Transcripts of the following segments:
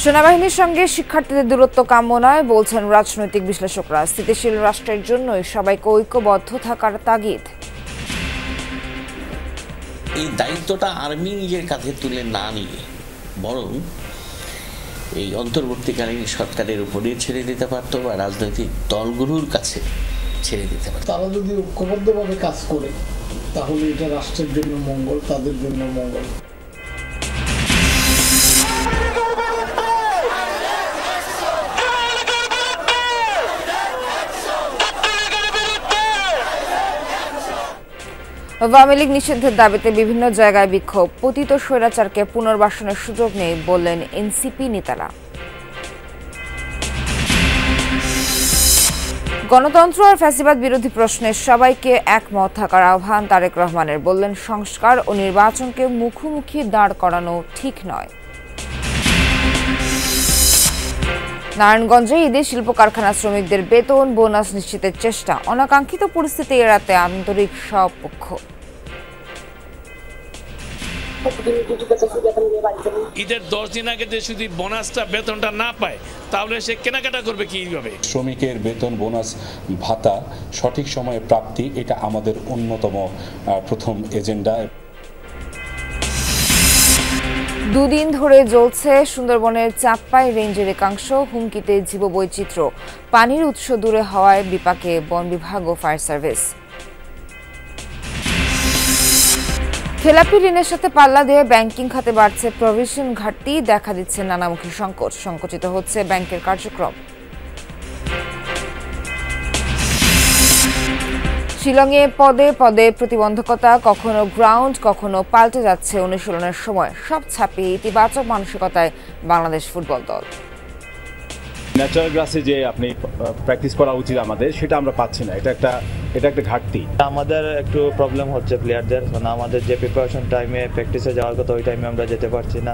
সেনাবাহিনীর সঙ্গে শিক্ষার্থীদের দূরত্ব কাম্য নয় বলছেন রাজনৈতিক বিশ্লেষকরা। স্থিতিশীল রাষ্ট্রের জন্যই সবাইকে ঐক্যবদ্ধ থাকার তাগিদ। এই দায়িত্বটা আর্মি নিজের কাঁধে তুলে না নিয়ে বরং এই অন্তর্বর্তীকালীন সরকারের উপরে ছেড়ে দিতে পারতো বা রাজনৈতিক দলগুলোর কাছে ছেড়ে দিতে পারত। তারা যদি ঐক্যবদ্ধভাবে কাজ করে তাহলে এটা রাষ্ট্রের জন্য মঙ্গল, তাদের জন্য মঙ্গল। আওয়ামী লীগ নিষিদ্ধের দাবিতে বিভিন্ন জায়গায় বিক্ষোভ। পতিত স্বৈরাচারকে পুনর্বাসনের সুযোগ নেই বললেন এনসিপি নেতারা। গণতন্ত্র আর ফ্যাসিবাদ বিরোধী প্রশ্নে সবাইকে একমত থাকার আহ্বান তারেক রহমানের। বললেন সংস্কার ও নির্বাচনকে মুখোমুখি দাঁড় করানো ঠিক নয়। নারায়ণগঞ্জে ঈদে শিল্প কারখানা শ্রমিকদের বেতন বোনাস নিশ্চিতের চেষ্টা। অনাকাঙ্ক্ষিত পরিস্থিতি এড়াতে আন্তরিক সব পক্ষ। ঈদের 10 দিন আগে যে শুধু বোনাসটা বেতনটা না পায় তাহলে সে কেনাকাটা করবে কিভাবে? শ্রমিকের বেতন বোনাস ভাতা সঠিক সময়ে প্রাপ্তি, এটা আমাদের অন্যতম প্রথম এজেন্ডা। দুদিন ধরে জ্বলছে সুন্দরবনের চাঁদপাই রেঞ্জের একাংশ। হুমকিতে জীববৈচিত্র্য। পানির উৎস দূরে হওয়ায় বিপাকে বন বিভাগ ও ফায়ার সার্ভিস। খেলাপি ঋণের সাথে পাল্লা দিয়ে ব্যাংকিং খাতে বাড়ছে প্রভিশন ঘাটতি। দেখা দিচ্ছে নানামুখী সংকট। সংকুচিত হচ্ছে ব্যাংকের কার্যক্রম। শিলংয়ে পদে পদে প্রতিবন্ধকতা। কখনো গ্রাউন্ড, কখনো পাল্টে যাচ্ছে অনুশীলনের সময়। সব ছাপিয়ে ইতিবাচক মানসিকতায় বাংলাদেশ ফুটবল দল। ন্যাচারাল গ্রাসে যে আপনি প্র্যাকটিস করা উচিত আমাদের, সেটা আমরা পাচ্ছি না। এটা একটা ঘাটতি। আমাদের একটু প্রবলেম হচ্ছে প্লেয়ারদের, মানে আমাদের যে প্রিপারেশন টাইমে প্র্যাকটিসে যাওয়ার কথা ওই টাইমে আমরা যেতে পারছি না।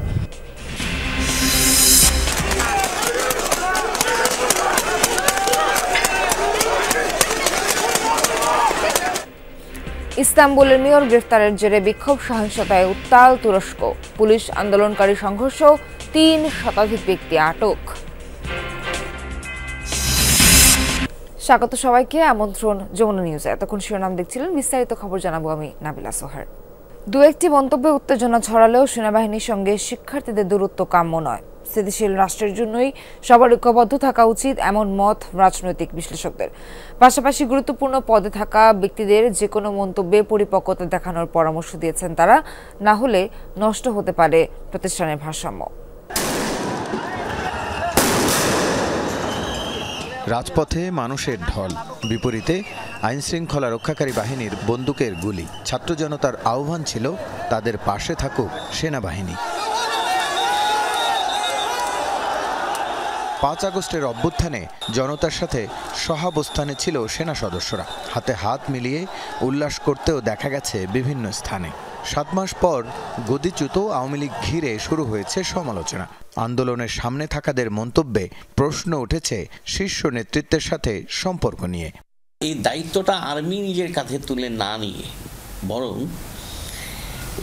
ইস্তাম্বুলের মেয়র গ্রেফতারের জেরে বিক্ষোভ, সহিংসতায় উত্তাল তুরস্ক। পুলিশ আন্দোলনকারী সংঘর্ষ, 3 শতাধিক ব্যক্তি আটক। স্বাগত সবাইকে, আমন্ত্রণ যমুনা নিউজে। এতক্ষণ শিরোনাম দেখছিলেন, বিস্তারিত খবর জানাবো আমি নাবিলা সোহার। দু একটি মন্তব্যে উত্তেজনা ছড়ালেও সেনাবাহিনীর সঙ্গে শিক্ষার্থীদের দূরত্ব কাম্য নয়। স্থিতিশীল রাষ্ট্রের জন্যই সবার ঐক্যবদ্ধ থাকা উচিত, এমন মত রাজনৈতিক বিশ্লেষকদের। পাশাপাশি গুরুত্বপূর্ণ পদে থাকা ব্যক্তিদের যে কোনো মন্তব্যে পরিপক্কতা দেখানোর পরামর্শ দিয়েছেন তারা, না হলে নষ্ট হতে পারে প্রতিষ্ঠানের ভারসাম্য। রাজপথে মানুষের ঢল, বিপরীতে আইনশৃঙ্খলা রক্ষাকারী বাহিনীর বন্দুকের গুলি। ছাত্র জনতার আহ্বান ছিল তাদের পাশে থাকুক সেনাবাহিনী। 5 আগস্টের অভ্যুত্থানে জনতার সাথে সহাবস্থানে ছিল সেনা সদস্যরা। হাতে হাত মিলিয়ে উল্লাস করতেও দেখা গেছে বিভিন্ন স্থানে। 7 মাস পর গদিচ্যুত আওয়ামী লীগ ঘিরে শুরু হয়েছে সমালোচনা। আন্দোলনের সামনে থাকাদের মন্তব্যে প্রশ্ন উঠেছে শীর্ষ নেতৃত্বের সাথে সম্পর্ক নিয়ে। এই দায়িত্বটা আর্মি নিজের কাঁধে তুলে না নিয়ে বরং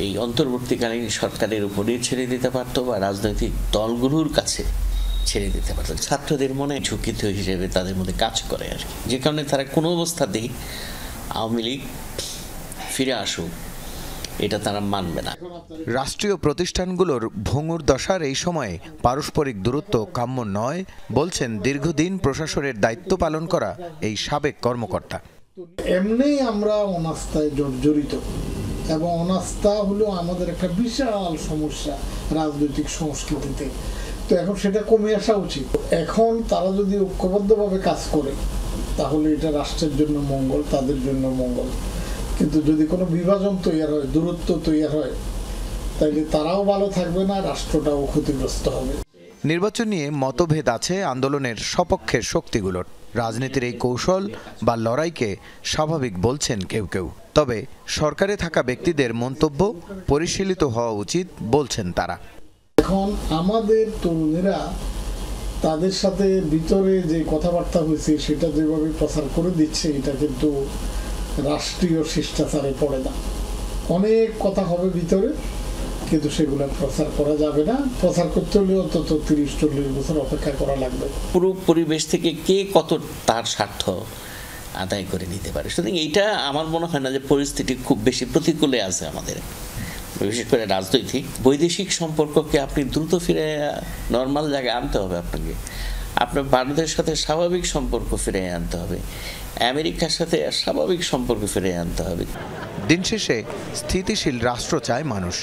এই অন্তর্বর্তীকালীন সরকারের উপরে ছেড়ে দিতে পারতো বা রাজনৈতিক দলগুলোর কাছে ছেড়ে দিতে পারত। ছাত্রদের মনে ঝুঁকিত হিসেবে তাদের মধ্যে কাজ করে আর কি, যে কারণে তারা কোনো অবস্থাতেই আওয়ামী লীগ ফিরে আসুক এটা তারা মানবে না। রাষ্ট্রীয় প্রতিষ্ঠানগুলোর ভঙ্গুর দশার এই সময়ে পারস্পরিক দূরত্ব কাম্য নয় বলছেন দীর্ঘদিন প্রশাসনের দায়িত্ব পালন করা এই সাবেক কর্মকর্তা। এমনি আমরা অনাস্থায় জর্জরিত, এবং অনাস্থা হলো আমাদের একটা বিশাল সমস্যা রাজনৈতিক সংস্কৃতিতে। তো এখন সেটা কমে আসা উচিত। এখন তারা যদি ঐক্যবদ্ধভাবে কাজ করে তাহলে এটা রাষ্ট্রের জন্য মঙ্গল, তাদের জন্য মঙ্গল। কিন্তু যদি কোনো বিভাজন তৈরি হয়, দূরত্ব তৈরি হয়, তাহলে তারাও ভালো থাকবে না, রাষ্ট্রটাও ক্ষতিগ্রস্ত হবে। নির্বাচন নিয়ে মতভেদ আছে আন্দোলনের সপক্ষের শক্তিগুলোর। রাজনীতির এই কৌশল বা লড়াইকে স্বাভাবিক বলছেন কেউ কেউ। তবে সরকারে থাকা ব্যক্তিদের মন্তব্য পরিশীলিত হওয়া উচিত বলছেন তারা। এখন আমাদের তরুণেরা তাদের সাথে ভিতরে যে কথাবার্তা হয়েছে সেটা যেভাবে প্রচার করে দিচ্ছে, এটা কিন্তু রাষ্ট্রীয় শিষ্টাচারে পড়ে না। অনেক কথা হবে ভিতরে, কিন্তু সেগুলো প্রচার করা যাবে না। প্রচার করতে হলে অন্তত 30-40 বছর অপেক্ষা করা লাগবে। পুরো পরিবেশ থেকে কে কত তার স্বার্থ আদায় করে নিতে পারে। সুতরাং এইটা আমার মনে হয় না যে পরিস্থিতি খুব বেশি প্রতিকূলে আছে আমাদের, বিশেষ করে রাজনৈতিক। বৈদেশিক সম্পর্ককে আপনি দ্রুত ফিরে নর্মাল জায়গায় আনতে হবে। আপনার ভারতের সাথে স্বাভাবিক সম্পর্ক ফিরে আনতে হবে, আমেরিকার সাথে স্বাভাবিক সম্পর্ক ফিরে আনতে হবে। দিন শেষে স্থিতিশীল রাষ্ট্র চায় মানুষ।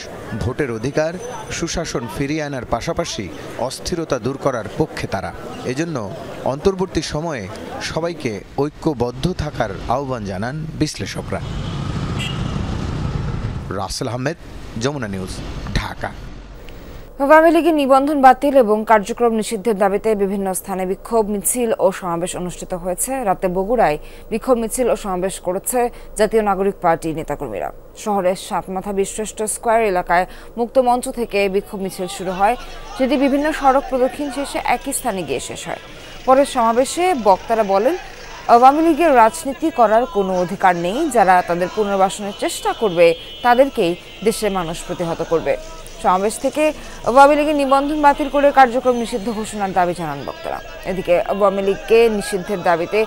ভোটের অধিকার, সুশাসন ফিরিয়ে আনার পাশাপাশি অস্থিরতা দূর করার পক্ষে তারা। এজন্য অন্তর্বর্তী সময়ে সবাইকে ঐক্যবদ্ধ থাকার আহ্বান জানান বিশ্লেষকরা। রাসেল আহমেদ, যমুনা নিউজ, ঢাকা। আওয়ামী লীগের নিবন্ধন বাতিল এবং কার্যক্রম নিষিদ্ধের দাবিতে বিভিন্ন স্থানে বিক্ষোভ মিছিল ও সমাবেশ অনুষ্ঠিত হয়েছে। রাতে বগুড়ায় বিক্ষোভ মিছিল ও সমাবেশ করেছে জাতীয় নাগরিক পার্টির নেতাকর্মীরা। শহরের সাতমাথা বীরশ্রেষ্ঠ স্কয়ার এলাকায় মুক্ত মঞ্চ থেকে বিক্ষোভ মিছিল শুরু হয়, যেটি বিভিন্ন সড়ক প্রদক্ষিণ শেষে একই স্থানে গিয়ে শেষ হয়। পরে সমাবেশে বক্তারা বলেন, আওয়ামী লীগের রাজনীতি করার কোনো অধিকার নেই। যারা তাদের পুনর্বাসনের চেষ্টা করবে তাদেরকেই দেশের মানুষ প্রতিহত করবে। সমাবেশ থেকে আওয়ামী লীগের নিবন্ধন বাতিল করে কার্যক্রম নিষিদ্ধ ঘোষণার দাবি জানান বক্তারা। এদিকে আওয়ামী লীগকে নিষিদ্ধের দাবিতে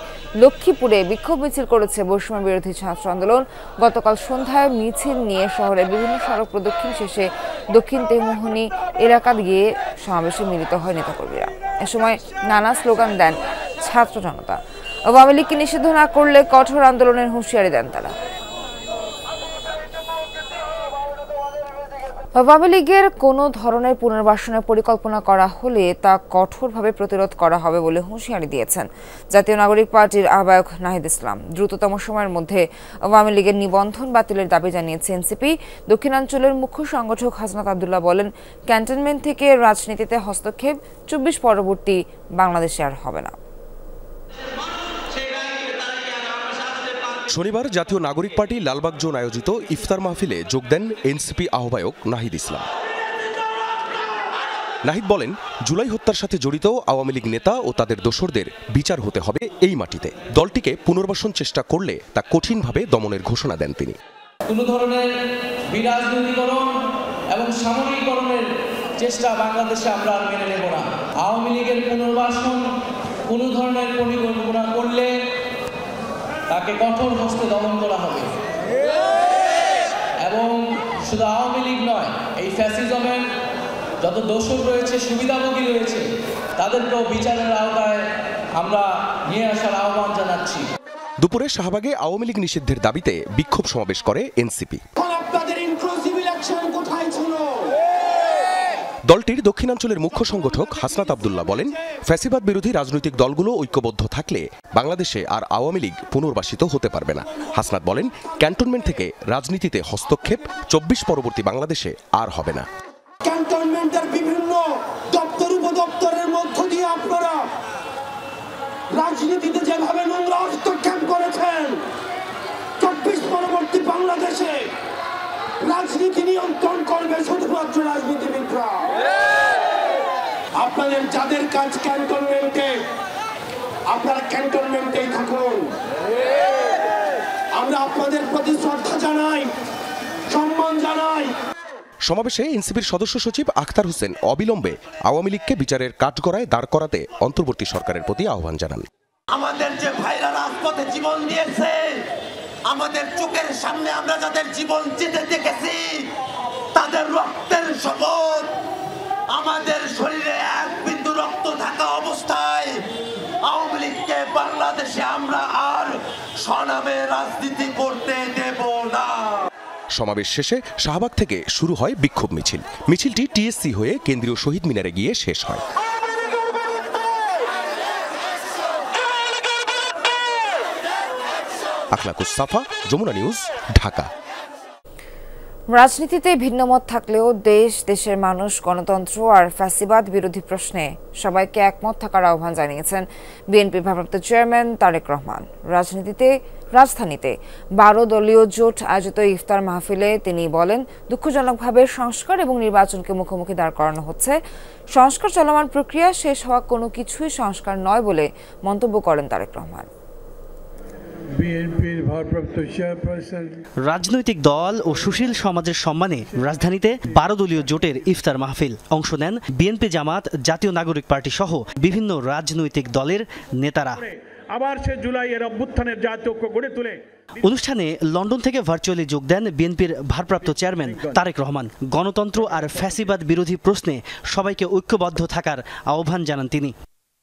লক্ষ্মীপুরে বিক্ষোভ মিছিল করেছে বৈষম্য বিরোধী ছাত্র আন্দোলন। গতকাল সন্ধ্যায় মিছিল নিয়ে শহরের বিভিন্ন সড়ক প্রদক্ষিণ শেষে দক্ষিণ তেমোহনী এলাকা গিয়ে সমাবেশে মিলিত হয় নেতাকর্মীরা। এ সময় নানা স্লোগান দেন ছাত্র জনতা। আওয়ামী লীগকে নিষিদ্ধ না করলে কঠোর আন্দোলনের হুঁশিয়ারি দেন তারা। আওয়ামী লীগের কোনো ধরনের পুনর্বাসনের পরিকল্পনা করা হলে তা কঠোরভাবে প্রতিরোধ করা হবে বলে হুঁশিয়ারি দিয়েছেন জাতীয় নাগরিক পার্টির আহ্বায়ক নাহিদ ইসলাম। দ্রুততম সময়ের মধ্যে আওয়ামী লীগের নিবন্ধন বাতিলের দাবি জানিয়েছে এনসিপি। দক্ষিণাঞ্চলের মুখ্য সংগঠক হাসনাত আব্দুল্লাহ বলেন, ক্যান্টনমেন্ট থেকে রাজনীতিতে হস্তক্ষেপ 24 পরবর্তী বাংলাদেশে আর হবে না। শনিবার জাতীয় নাগরিক পার্টি লালবাগ জোন আয়োজিত ইফতার মাহফিলে যোগ দেন এনসিপি আহ্বায়ক নাহিদ ইসলাম। নাহিদ বলেন, জুলাই হত্যার সাথে জড়িত আওয়ামী লীগ নেতা ও তাদের দোসরদের বিচার হতে হবে এই মাটিতে। দলটিকে পুনর্বাসন চেষ্টা করলে তা কঠিনভাবে দমনের ঘোষণা দেন তিনি। কোনো ধরনের বিরাজনীতিকরণ এবং সামরিকীকরণের চেষ্টা বাংলাদেশে আমরা আর মেনে নেব না। আওয়ামী লীগের পুনর্বাসন কোনো ধরনের পরিকল্পনা করলে তাকে কঠোর হস্তে দমন করা হবে। এবং শুধু আওয়ামী লীগ নয়, এই ফ্যাসিজমের যত দোষর রয়েছে, সুবিধাভোগী রয়েছে, তাদেরকেও বিচারের আওতায় আমরা নিয়ে আসার আহ্বান জানাচ্ছি। দুপুরে শাহবাগে আওয়ামী লীগ নিষিদ্ধের দাবিতে বিক্ষোভ সমাবেশ করে এনসিপি। দলটির দক্ষিণাঞ্চলের মুখ্য সংগঠক হাসনাত আব্দুল্লাহ বলেন, ফ্যাসিবাদ বিরোধী রাজনৈতিক দলগুলো ঐক্যবদ্ধ থাকলে বাংলাদেশে আর আওয়ামী লীগ পুনর্বাসিত হতে পারবে না। হাসনাত বলেন, ক্যান্টনমেন্ট থেকে রাজনীতিতে হস্তক্ষেপ 24 পরবর্তী বাংলাদেশে আর হবে না। ক্যান্টনমেন্টের বিভিন্ন দপ্তর উপদপ্তরের মধ্য দিয়ে আপনারা রাজনীতিতে যেভাবে নোংরা হস্তক্ষেপ করেছেন, 24 পরবর্তী বাংলাদেশে রাজনীতি নিয়ন্ত্রণ করবে শুধুমাত্র রাজনীতিবিদরা। আপনাদের যাদের কাজ ক্যান্টনমেন্টে, আপনারা ক্যান্টনমেন্টেই থাকুন। আমরা আপনাদের প্রতি শ্রদ্ধা জানাই, সম্মান জানাই। সমাবেশে এনসিপির সদস্য সচিব আখতার হোসেন অবিলম্বে আওয়ামী লীগকে বিচারের কাঠগড়ায় দাঁড় করাতে অন্তর্বর্তী সরকারের প্রতি আহ্বান জানান। আমাদের যে ভাইরা রাজপথে জীবন দিয়েছে, আমাদের চোখের সামনে আমরা যাদের জীবন যেতে দেখেছি, তাদের রক্তের শপথ, আমাদের শরীরে এক বিন্দু রক্ত থাকা অবস্থায় আওয়ামী লীগকে বাংলাদেশে আমরা আর স্বনামে রাজনীতি করতে দেব না। সমাবেশ শেষে শাহবাগ থেকে শুরু হয় বিক্ষোভ মিছিল। মিছিলটি টিএসসি হয়ে কেন্দ্রীয় শহীদ মিনারে গিয়ে শেষ হয়। আখলাকুস সাফা, যমুনা নিউজ, ঢাকা। রাজনীতিতে ভিন্নমত থাকলেও দেশের মানুষ গণতন্ত্র আর ফ্যাসিবাদ বিরোধী প্রশ্নে সবাইকে একমত থাকার আহ্বান জানিয়েছেন বিএনপি ভারপ্রাপ্ত চেয়ারম্যান তারেক রহমান। রাজধানীতে 12 দলীয় জোট আয়োজিত ইফতার মাহফিলে তিনি বলেন, দুঃখজনকভাবে সংস্কার এবং নির্বাচনকে মুখোমুখি দাঁড় করানো হচ্ছে। সংস্কার চলমান প্রক্রিয়া, শেষ হওয়া কোনো কিছুই সংস্কার নয় বলে মন্তব্য করেন তারেক রহমান। বিএনপির ভারপ্রাপ্ত চেয়ারপারসন। রাজনৈতিক দল ও সুশীল সমাজের সম্মানে রাজধানীতে 12 দলীয় জোটের ইফতার মাহফিল। অংশ নেন বিএনপি, জামাত, জাতীয় নাগরিক পার্টি সহ বিভিন্ন রাজনৈতিক দলের নেতারা। আবার সে জুলাইয়ের অভ্যুত্থানের জাতীয় ঐক্য গড়ে তোলে। অনুষ্ঠানে লন্ডন থেকে ভার্চুয়ালি যোগ দেন বিএনপির ভারপ্রাপ্ত চেয়ারম্যান তারেক রহমান। গণতন্ত্র আর ফ্যাসিবাদ বিরোধী প্রশ্নে সবাইকে ঐক্যবদ্ধ থাকার আহ্বান জানান তিনি।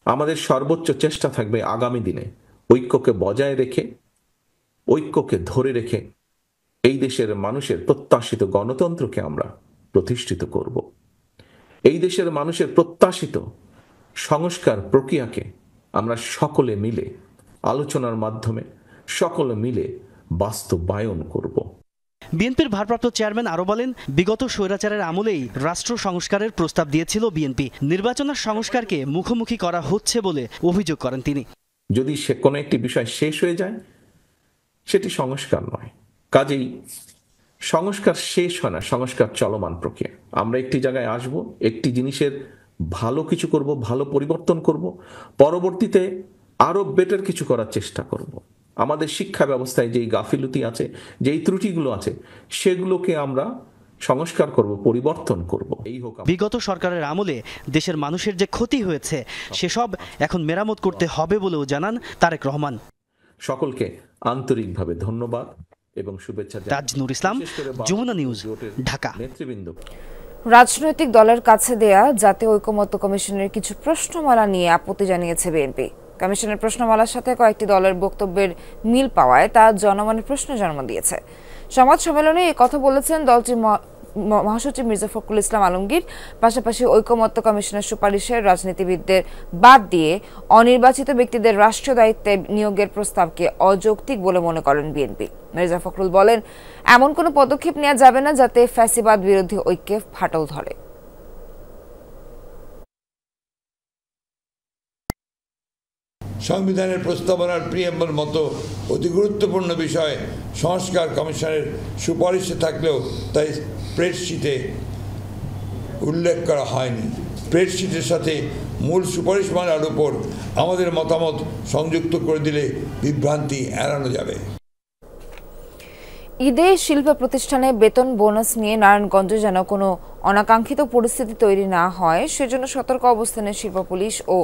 আমাদের সর্বোচ্চ চেষ্টা থাকবে আগামী দিনে ঐক্যকে বজায় রেখে, ঐক্যকে ধরে রেখে এই দেশের মানুষের প্রত্যাশিত গণতন্ত্রকে আমরা প্রতিষ্ঠিত করব। এই দেশের মানুষের প্রত্যাশিত সংস্কার প্রক্রিয়াকে আমরা সকলে মিলে আলোচনার মাধ্যমে সকলে মিলে বাস্তবায়ন করব। বিএনপির ভারপ্রাপ্ত চেয়ারম্যান আরো বলেন, বিগত স্বৈরাচারের আমলেই রাষ্ট্র সংস্কারের প্রস্তাব দিয়েছিল বিএনপি। নির্বাচনের সংস্কারকে মুখোমুখি করা হচ্ছে বলে অভিযোগ করেন তিনি। যদি সে কোনো একটি বিষয় শেষ হয়ে যায়, সেটি সংস্কার নয়। কাজেই সংস্কার শেষ হয় না, সংস্কার চলমান প্রক্রিয়া। আমরা একটি জায়গায় আসব, একটি জিনিসের ভালো কিছু করব, ভালো পরিবর্তন করব, পরবর্তীতে আরো বেটার কিছু করার চেষ্টা করব। আমাদের শিক্ষা ব্যবস্থায় যেই গাফিলতি আছে, যেই ত্রুটিগুলো আছে, সেগুলোকে আমরা সংস্কার করব, পরিবর্তন করব। এই হোক বিগত সরকারের আমলে দেশের মানুষের যে ক্ষতি হয়েছে সেসব এখন মেরামত করতে হবে বলেও জানান তারেক রহমান। সকলকে আন্তরিকভাবে ধন্যবাদ এবং শুভেচ্ছা। তাজনুর ইসলাম, যমুনা নিউজ, ঢাকা। নেতৃবৃন্দ, রাজনৈতিক দলের কাছে দেয়া জাতীয় ঐকমত্য কমিশনের কিছু প্রশ্নমালা নিয়ে আপত্তি জানিয়েছে বিএনপি। কমিশনের প্রশ্নমালার সাথে কয়েকটি দলের বক্তব্যের মিল পাওয়ায় তা জনমনে প্রশ্ন জন্ম দিয়েছে। সংবাদ সম্মেলনে এই কথা বলেছেন দলটির মহাসচিব মির্জা ফখরুল ইসলাম আলমগীর। পাশাপাশি ঐকমত্য কমিশনের সুপারিশের রাজনীতিবিদদের বাদ দিয়ে অনির্বাচিত ব্যক্তিদের রাষ্ট্রীয় দায়িত্বে নিয়োগের প্রস্তাবকে অযৌক্তিক বলে মনে করেন বিএনপি। মির্জা ফখরুল বলেন, এমন কোনো পদক্ষেপ নেওয়া যাবে না যাতে ফ্যাসিবাদ বিরোধী ঐক্যে ফাটল ধরে। সংবিধানের প্রস্তাবনার প্রিয়াম্বল মতো অতি গুরুত্বপূর্ণ বিষয় সংস্কার কমিশনের সুপারিশে থাকলেও তাই স্প্রেডশিটে উল্লেখ করা হয়নি। স্প্রেডশিটের সাথে মূল সুপারিশমালার উপর আমাদের মতামত সংযুক্ত করে দিলে বিভ্রান্তি এড়ানো যাবে। ঈদে শিল্প প্রতিষ্ঠানে বেতন বোনাস নিয়ে নারায়ণগঞ্জে যেন কোনো অনাকাঙ্ক্ষিত পরিস্থিতি তৈরি না হয় সেজন্য সতর্ক অবস্থানে শিল্প পুলিশ ও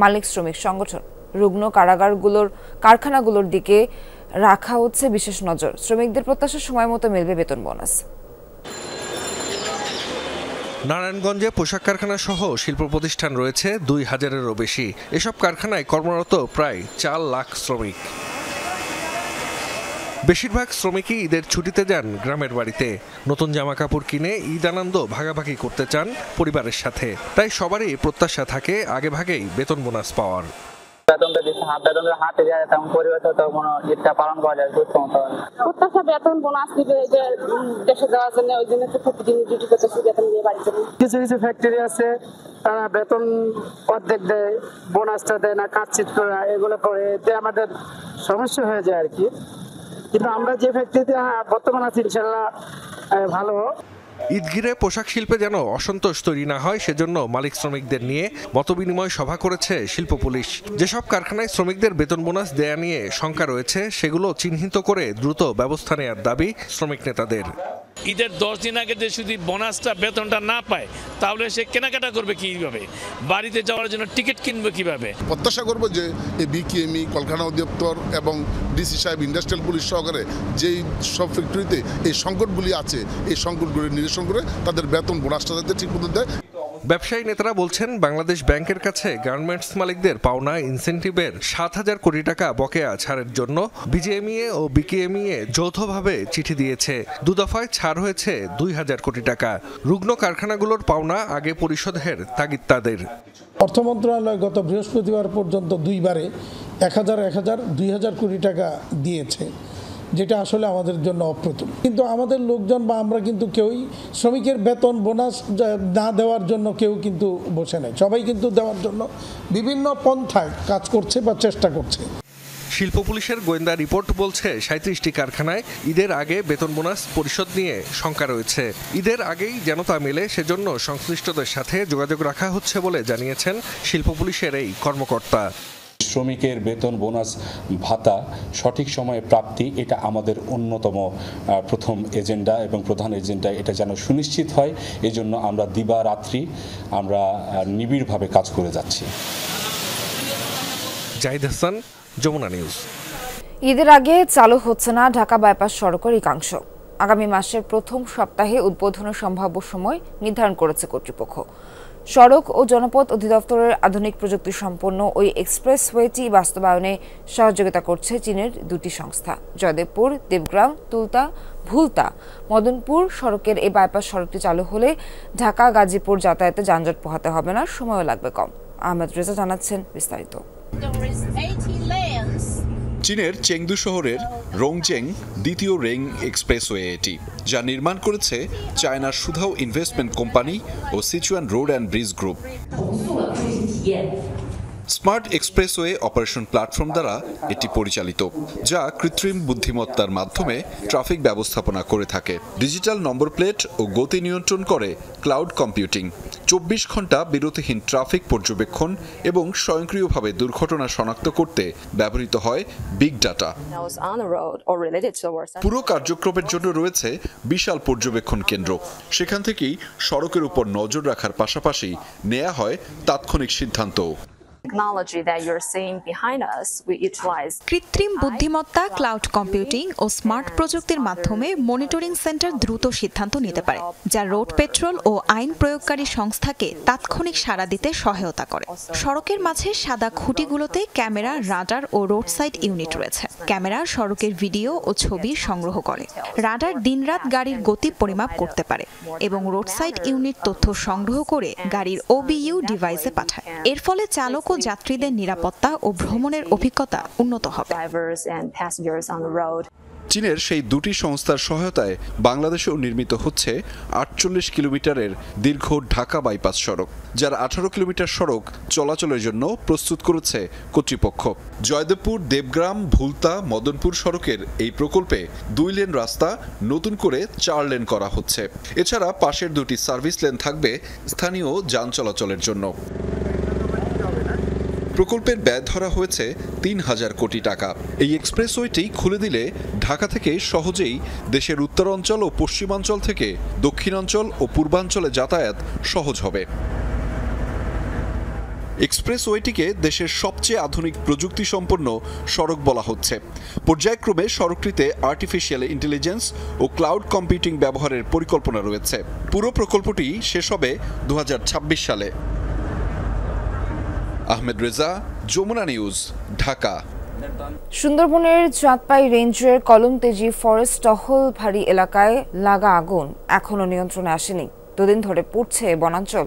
মালিক শ্রমিক সংগঠন। রুগ্ন কারখানাগুলোর দিকে রাখা হচ্ছে বিশেষ নজর। শ্রমিকদের প্রত্যাশা সময় মতো মিলবে বেতন বোনাস। নারায়ণগঞ্জে পোশাক কারখানা সহ শিল্প প্রতিষ্ঠান রয়েছে 2000-এরও বেশি। এসব কারখানায় কর্মরত প্রায় 4 লাখ শ্রমিক। বেশিরভাগ শ্রমিকই ঈদের ছুটিতে যান গ্রামের বাড়িতে। নতুন জামা কাপড় কিনে ঈদ আনন্দ ভাগাভাগি করতে চান পরিবারের সাথে। তাই সবারই প্রত্যাশা থাকে আগে ভাগেই বেতন বোনাস পাওয়ার। বেতনটা দিচ্ছে, হাতে যায় তেমন পরিবেশে তো কোনো ঈদটা পালন করা যায় প্রত্যাশা বেতন বোনাস দিবে যে দেশে যাওয়ার জন্য, ওই জন্য তো প্রতিদিন ডিউটি করতেছি বেতন দিয়ে বাড়িতে। কিছু কিছু ফ্যাক্টরি আছে তারা বেতন অর্ধেক দেয়, বোনাসটা দেয় না, কাটছিট করে এগুলো করে, এতে আমাদের সমস্যা হয়ে যায় আর কি। কিন্তু আমরা যে ফ্যাক্টরিতে বর্তমান আছি ইনশাল্লাহ ভালো। ঈদ ঘিরে পোশাক শিল্পে যেন অসন্তোষ তৈরি না হয় সেজন্য মালিক শ্রমিকদের নিয়ে মতবিনিময় সভা করেছে শিল্প পুলিশ। যেসব কারখানায় শ্রমিকদের বেতন বোনাস দেয়া নিয়ে শঙ্কা রয়েছে সেগুলো চিহ্নিত করে দ্রুত ব্যবস্থা নেওয়ার দাবি শ্রমিক নেতাদের। ঈদের 10 দিন আগে যে শুধু বোনাসটা বেতনটা না পায় তাহলে সে কেনাকাটা করবে কিভাবে, বাড়িতে যাওয়ার জন্য টিকিট কিনবে কিভাবে। প্রত্যাশা করব যে এই বিকেএমই, কলকারখানা অধিদপ্তর এবং ডিসি সাহেব, ইন্ডাস্ট্রিয়াল পুলিশ সহকারে যেই সব ফ্যাক্টরিতে এই সংকটগুলি আছে এই সংকটগুলি নিরসন করে তাদের বেতন বোনাসটা যাতে ঠিকমতো দেয়। ব্যবসায়ী নেতারা বলছেন, বাংলাদেশ ব্যাংকের কাছে গার্মেন্টস মালিকদের পাওনা ইনসেন্টিভের 7,000 কোটি টাকা বকেয়া ছাড়ের জন্য বিজেএমইএ ও বিকেএমইএ যৌথভাবে চিঠি দিয়েছে। 2 দফায় ছাড় হয়েছে 2,000 কোটি টাকা। রুগ্ন কারখানাগুলোর পাওনা আগে পরিশোধের তাগিদ তাদের। অর্থ মন্ত্রণালয় গত বৃহস্পতিবার পর্যন্ত 2 বারে 1,000, 2,000 কোটি টাকা দিয়েছে, যেটা আসলে আমাদের জন্য অপ্রতুল। কিন্তু আমাদের লোকজন বা আমরা কিন্তু কেউই শ্রমিকের বেতন বোনাস না দেওয়ার জন্য কেউ কিন্তু বসে নেই। সবাই কিন্তু দেওয়ার জন্য বিভিন্ন পন্থায় কাজ করছে বা চেষ্টা করছে। শিল্প পুলিশের গোয়েন্দা রিপোর্ট বলছে 37টি কারখানায় ঈদের আগে বেতন বোনাস পরিশোধ নিয়ে শঙ্কা রয়েছে। ঈদের আগেই যেন তা মেলে সেজন্য সংশ্লিষ্টদের সাথে যোগাযোগ রাখা হচ্ছে বলে জানিয়েছেন শিল্প পুলিশের এই কর্মকর্তা। শ্রমিকের বেতন, বোনাস, ভাতা সঠিক সময়ে প্রাপ্তি এটা আমাদের অন্যতম প্রথম এজেন্ডা এবং প্রধান এজেন্ডা। এটা যেন সুনিশ্চিত হয়, এজন্য আমরা দিবারাত্রি আমরা নিবিড়ভাবে কাজ করে যাচ্ছি। জাহিদ হাসান, যমুনা নিউজ। ঈদের আগে চালু হচ্ছে না ঢাকা বাইপাস সড়কের একাংশ। আগামী মাসের প্রথম সপ্তাহে উদ্বোধনের সম্ভাব্য সময় নির্ধারণ করেছে কর্তৃপক্ষ। সড়ক ও জনপথ অধিদপ্তরের আধুনিক প্রযুক্তি সম্পন্ন ওই এক্সপ্রেসওয়েটি বাস্তবায়নে সহযোগিতা করছে চীনের দুটি সংস্থা। জয়দেবপুর, দেবগ্রাম, ভুলতা, মদনপুর সড়কের এই বাইপাস সড়কটি চালু হলে ঢাকা গাজীপুর যাতায়াতে যানজট পোহাতে হবে না, সময়ও লাগবে কম। আহমেদ রেজা জানাচ্ছেন বিস্তারিত। চীনের চেংদু শহরের রংচেং দ্বিতীয় রেং এক্সপ্রেসওয়ে এটি, যা নির্মাণ করেছে চায়নার সুধাও ইনভেস্টমেন্ট কোম্পানি ও Sichuan road and bridge group. Smart expressway operation platform দ্বারা এটি পরিচালিত, যা কৃত্রিম বুদ্ধিমত্তার মাধ্যমে ট্রাফিক ব্যবস্থাপনা করে থাকে। ডিজিটাল নম্বর প্লেট ও গতি নিয়ন্ত্রণ করে ক্লাউড কম্পিউটিং। 24 ঘন্টা বিরতিহীন ট্রাফিক পর্যবেক্ষণ এবং স্বয়ংক্রিয়ভাবে দুর্ঘটনা শনাক্ত করতে ব্যবহৃত হয় বিগ ডাটা। পুরো কার্যক্রমের জন্য রয়েছে বিশাল পর্যবেক্ষণ কেন্দ্র। সেখান থেকেই সড়কের উপর নজর রাখার পাশাপাশি নেওয়া হয় তাৎক্ষণিক সিদ্ধান্ত। কৃত্রিম বুদ্ধিমত্তা, ক্লাউড কম্পিউটিং ও স্মার্ট প্রযুক্তির মাধ্যমে মনিটরিং সেন্টার দ্রুত সিদ্ধান্ত নিতে পারে, যা রোড পেট্রোল ও আইন প্রয়োগকারী সংস্থাকে তাৎক্ষণিক সাড়া দিতে সহায়তা করে। সড়কের মাঝে সাদা খুঁটিগুলোতে ক্যামেরা, রাডার ও রোড সাইড ইউনিট রয়েছে। ক্যামেরা সড়কের ভিডিও ও ছবি সংগ্রহ করে, রাডার দিনরাত গাড়ির গতি পরিমাপ করতে পারে এবং রোড সাইড ইউনিট তথ্য সংগ্রহ করে গাড়ির OBU ডিভাইসে পাঠায়। এর ফলে চালক ও যাত্রীদের নিরাপত্তা ও ভ্রমণের অভিজ্ঞতা উন্নত হবে। চীনের সেই দুটি সংস্থার সহায়তায় বাংলাদেশেও নির্মিত হচ্ছে 48 কিলোমিটারের দীর্ঘ ঢাকা বাইপাস সড়ক, যার 18 কিলোমিটার সড়ক চলাচলের জন্য প্রস্তুত করেছে কর্তৃপক্ষ। জয়দেবপুর, দেবগ্রাম, ভুলতা, মদনপুর সড়কের এই প্রকল্পে 2 লেন রাস্তা নতুন করে 4 লেন করা হচ্ছে। এছাড়া পাশের দুটি সার্ভিস লেন থাকবে স্থানীয় যান চলাচলের জন্য। প্রকল্পের ব্যয় ধরা হয়েছে 3000 কোটি টাকা। এই এক্সপ্রেসওয়েটি খুলে দিলে ঢাকা থেকে সহজেই দেশের উত্তরাঞ্চল ও পশ্চিমাঞ্চল থেকে দক্ষিণাঞ্চল ও পূর্বাঞ্চলে যাতায়াত সহজ হবে। এক্সপ্রেসওয়েটিকে দেশের সবচেয়ে আধুনিক প্রযুক্তি সম্পন্ন সড়ক বলা হচ্ছে। পর্যায়ক্রমে সড়কটিতে আর্টিফিশিয়াল ইন্টেলিজেন্স ও ক্লাউড কম্পিউটিং ব্যবহারের পরিকল্পনা রয়েছে। পুরো প্রকল্পটি শেষ হবে 2026 সালে। আহমেদ রেজা, যমুনা নিউজ, ঢাকা। সুন্দরবনের চাঁদপাই রেঞ্জের কলমতেজি ফরেস্ট টহলভারি এলাকায় লাগা আগুন এখনো নিয়ন্ত্রণে আসেনি। 2 দিন ধরে পুড়ছে বনাঞ্চল।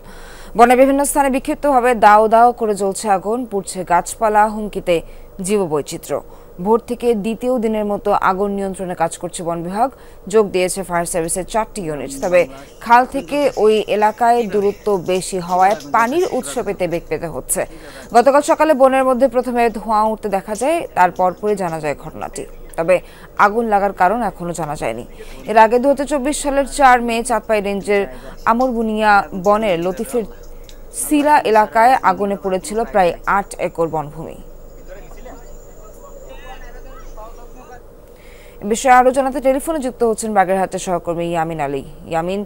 বনের বিভিন্ন স্থানে বিক্ষিপ্তভাবে দাও দাও করে জ্বলছে আগুন, পুড়ছে গাছপালা, হুমকিতে জীববৈচিত্র্য। ভোর থেকে দ্বিতীয় দিনের মতো আগুন নিয়ন্ত্রণে কাজ করছে বন বিভাগ। যোগ দিয়েছে ফায়ার সার্ভিসের 4টি ইউনিট। তবে খাল থেকে ওই এলাকায় দূরত্ব বেশি হওয়ায় পানির উৎস পেতে বেগ পেতে হচ্ছে। গতকাল সকালে বনের মধ্যে প্রথমে ধোঁয়া উঠতে দেখা যায়, তারপরই জানা যায় ঘটনাটি। তবে আগুন লাগার কারণ এখনো জানা যায়নি। এর আগে 2024 সালের 4 মে চাঁদপাই রেঞ্জের আমরবুনিয়া বনের লতিফের সিরা এলাকায় আগুনে পড়েছিল প্রায় 8 একর বনভূমি। বিষয়ে আরো জানাতে টেলিফোনে যুক্ত হচ্ছেন বাগেরহাটের সহকর্মী ইয়ামিন আলী। ইয়ামিন,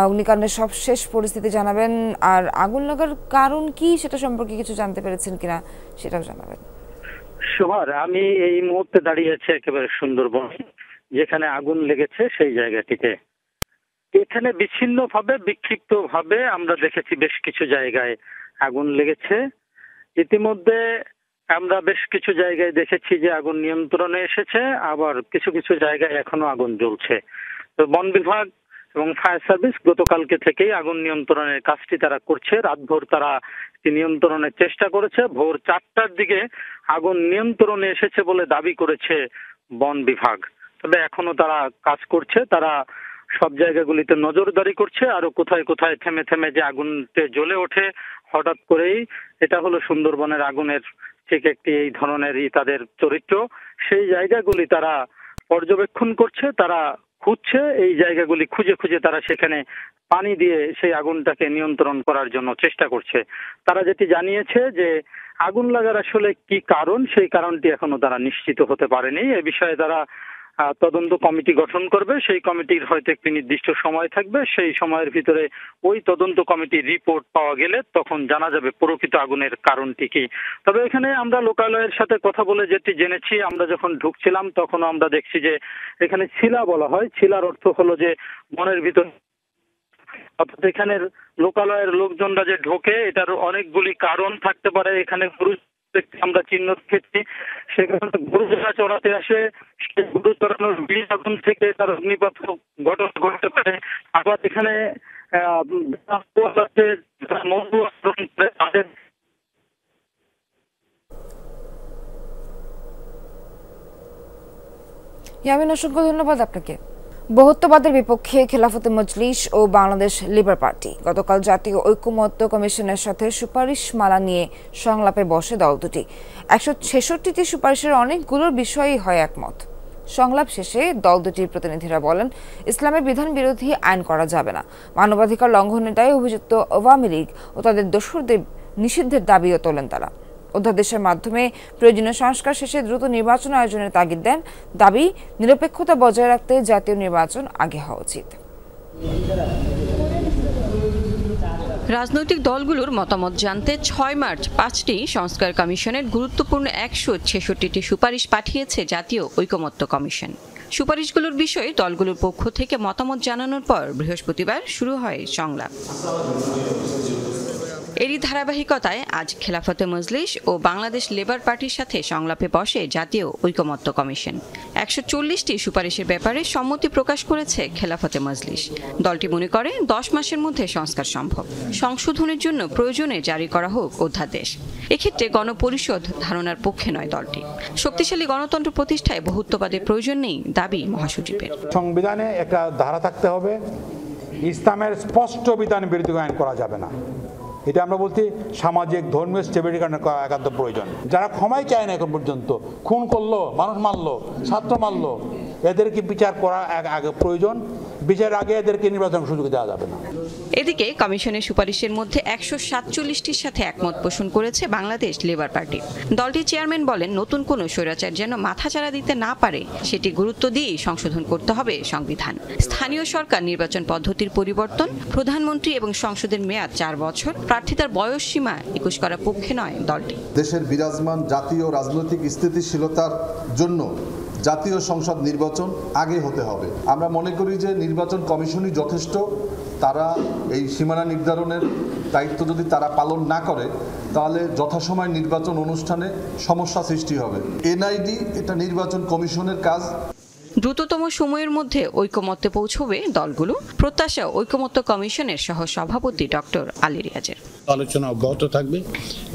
অগ্নিকাণ্ডের সব শেষ পরিস্থিতি জানাবেন, আর আগুন লাগার কারণ কি সেটা সম্পর্কে কিছু জানতে পেরেছেন কিনা সেটাও জানাবেন। সুমার, আমি এই মুহূর্তে দাঁড়িয়ে আছি একেবারে সুন্দরবন, যেখানে আগুন লেগেছে সেই জায়গাটিতে। এখানে বিক্ষিপ্ত ভাবে আমরা দেখেছি বেশ কিছু জায়গায় আগুন লেগেছে। ইতিমধ্যে আমরা বেশ কিছু জায়গায় দেখেছি যে আগুন নিয়ন্ত্রণে এসেছে, আবার কিছু কিছু জায়গায় এখনো আগুন জ্বলছে। তো বন বিভাগ এবং ফায়ার সার্ভিস গতকালকে থেকেই আগুন নিয়ন্ত্রণের কাজটি তারা করছে। রাতভর তারা নিয়ন্ত্রণের চেষ্টা করেছে। ভোর 4টার দিকে আগুন নিয়ন্ত্রণে এসেছে বলে দাবি করেছে বন বিভাগ। তবে এখনো তারা কাজ করছে, তারা সব জায়গাগুলিতে নজরদারি করছে। আরো কোথায় কোথায় থেমে থেমে যে আগুনতে জ্বলে ওঠে হঠাৎ করেই, এটা হলো সুন্দরবনের আগুনের ঠিক একটি এই ধরনেরই তাদের চরিত্র। সেই জায়গাগুলি তারা পর্যবেক্ষণ করছে, তারা খুঁজছে, এই জায়গাগুলি খুঁজে খুঁজে তারা সেখানে পানি দিয়ে সেই আগুনটাকে নিয়ন্ত্রণ করার জন্য চেষ্টা করছে। তারা যেটি জানিয়েছে যে আগুন লাগার আসলে কি কারণ, সেই কারণটি এখনো তারা নিশ্চিত হতে পারেনি। এ বিষয়ে তারা তদন্ত কমিটি গঠন করবে। সেই কমিটির হয়তো একটি নির্দিষ্ট সময় থাকবে, সেই সময়ের ভিতরে ওই তদন্ত কমিটির রিপোর্ট পাওয়া গেলে তখন জানা যাবে প্রকৃত আগুনের কারণটি কি। তবে এখানে আমরা লোকালয়ের সাথে কথা বলে যেটি জেনেছি, আমরা যখন ঢুকছিলাম তখনও আমরা দেখছি যে এখানে ছিলা বলা হয়। ছিলার অর্থ হলো যে বনের ভিতর, অর্থাৎ এখানের লোকালয়ের লোকজনরা যে ঢোকে এটার অনেকগুলি কারণ থাকতে পারে। এখানে গরু আমরা চিহ্ন দেখেছি, সেখানে গরু যারা চড়াতে আসে সেই গরু চড়ানোর বীজ আগুন থেকে তার অগ্নিপাত ঘটনা ঘটতে পারে। আবার এখানে মধু আহরণ করে তাদের ইয়ামিন, অসংখ্য ধন্যবাদ আপনাকে। বহুত্ববাদের বিপক্ষে খেলাফতে মজলিস ও বাংলাদেশ লেবার পার্টি গতকাল জাতীয় ঐকমত্য কমিশনের সাথে সুপারিশ মালা নিয়ে সংলাপে বসে দল দুটি। 166টি সুপারিশের অনেকগুলোর বিষয়ই হয় একমত। সংলাপ শেষে দল দুটির প্রতিনিধিরা বলেন, ইসলামের বিধান বিরোধী আইন করা যাবে না। মানবাধিকার লঙ্ঘনের দায়ে অভিযুক্ত আওয়ামী লীগ ও তাদের দোসরদের নিষিদ্ধের দাবিও তোলেন তারা। অধ্যাদেশের মাধ্যমে প্রয়োজনীয় সংস্কার শেষে দ্রুত নির্বাচন আয়োজনের তাগিদ দেন। দাবি, নিরপেক্ষতা বজায় রাখতে জাতীয় নির্বাচন আগে হওয়া উচিত। রাজনৈতিক দলগুলোর মতামত জানতে 6 মার্চ 5টি সংস্কার কমিশনের গুরুত্বপূর্ণ 166টি সুপারিশ পাঠিয়েছে জাতীয় ঐকমত্য কমিশন। সুপারিশগুলোর বিষয়ে দলগুলোর পক্ষ থেকে মতামত জানানোর পর বৃহস্পতিবার শুরু হয় সংলাপ। এরই ধারাবাহিকতায় আজ খেলাফতে মজলিস ও বাংলাদেশ লেবার পার্টির সাথে সংলাপে বসে জাতীয় ঐকমত্য কমিশন। 140টি সুপারিশের ব্যাপারে সম্মতি প্রকাশ করেছে খেলাফতে মজলিস। দলটি মনে করে 10 মাসের মধ্যে সংস্কার সম্ভব। সংশোধনের জন্য প্রয়োজনে জারি করা হোক অধ্যাদেশ। এক্ষেত্রে গণপরিষদ ধারণার পক্ষে নয় দলটি। শক্তিশালী গণতন্ত্র প্রতিষ্ঠায় বহুত্ববাদের প্রয়োজন নেই দাবি মহাসচিবের। সংবিধানে একটা ধারা থাকতে হবে, ইসলামের স্পষ্ট বিধান বিরোধী আইন করা যাবে না। এটা আমরা বলছি সামাজিক ধর্মীয় স্টেবিলিটি করা একান্ত প্রয়োজন। যারা ক্ষমাই চায় না এখন পর্যন্ত, খুন করলো, মানুষ মারলো, ছাত্র মারলো, এদেরকে বিচার করা আগে প্রয়োজন। বিচার আগে এদেরকে নির্বাচন সুযোগ দেওয়া যাবে না। এদিকে কমিশনের সুপারিশের মধ্যে 147টির সাথে একমত পোষণ করেছে বাংলাদেশ লেবার পার্টি। দলটির চেয়ারম্যান বলেন, নতুন কোনো স্বৈরাচার যেন মাথাচাড়া দিতে না পারে সেটি গুরুত্ব দিয়েই সংশোধন করতে হবে সংবিধান। স্থানীয় সরকার নির্বাচন পদ্ধতির পরিবর্তন, প্রধানমন্ত্রী এবং সংসদের মেয়াদ 4 বছর, প্রার্থিতার বয়স সীমা 21 করার পক্ষে নয় দলটি। দেশের বিরাজমান জাতীয় রাজনৈতিক স্থিতিশীলতার জন্য জাতীয় সংসদ নির্বাচন আগে হতে হবে। আমরা মনে করি যে নির্বাচন কমিশনই যথেষ্ট। তারা এই সীমানা নির্ধারণের দায়িত্ব যদি তারা পালন না করে তাহলে যথাসময় নির্বাচন অনুষ্ঠানে সমস্যা সৃষ্টি হবে। এনআইডি এটা নির্বাচন কমিশনের কাজ। দ্রুততম সময়ের মধ্যে ঐকমত্যে পৌঁছবে দলগুলো, প্রত্যাশা ঐকমত্য কমিশনের সহ সভাপতি ডক্টর আলী রিয়াজের। আলোচনা অব্যাহত থাকবে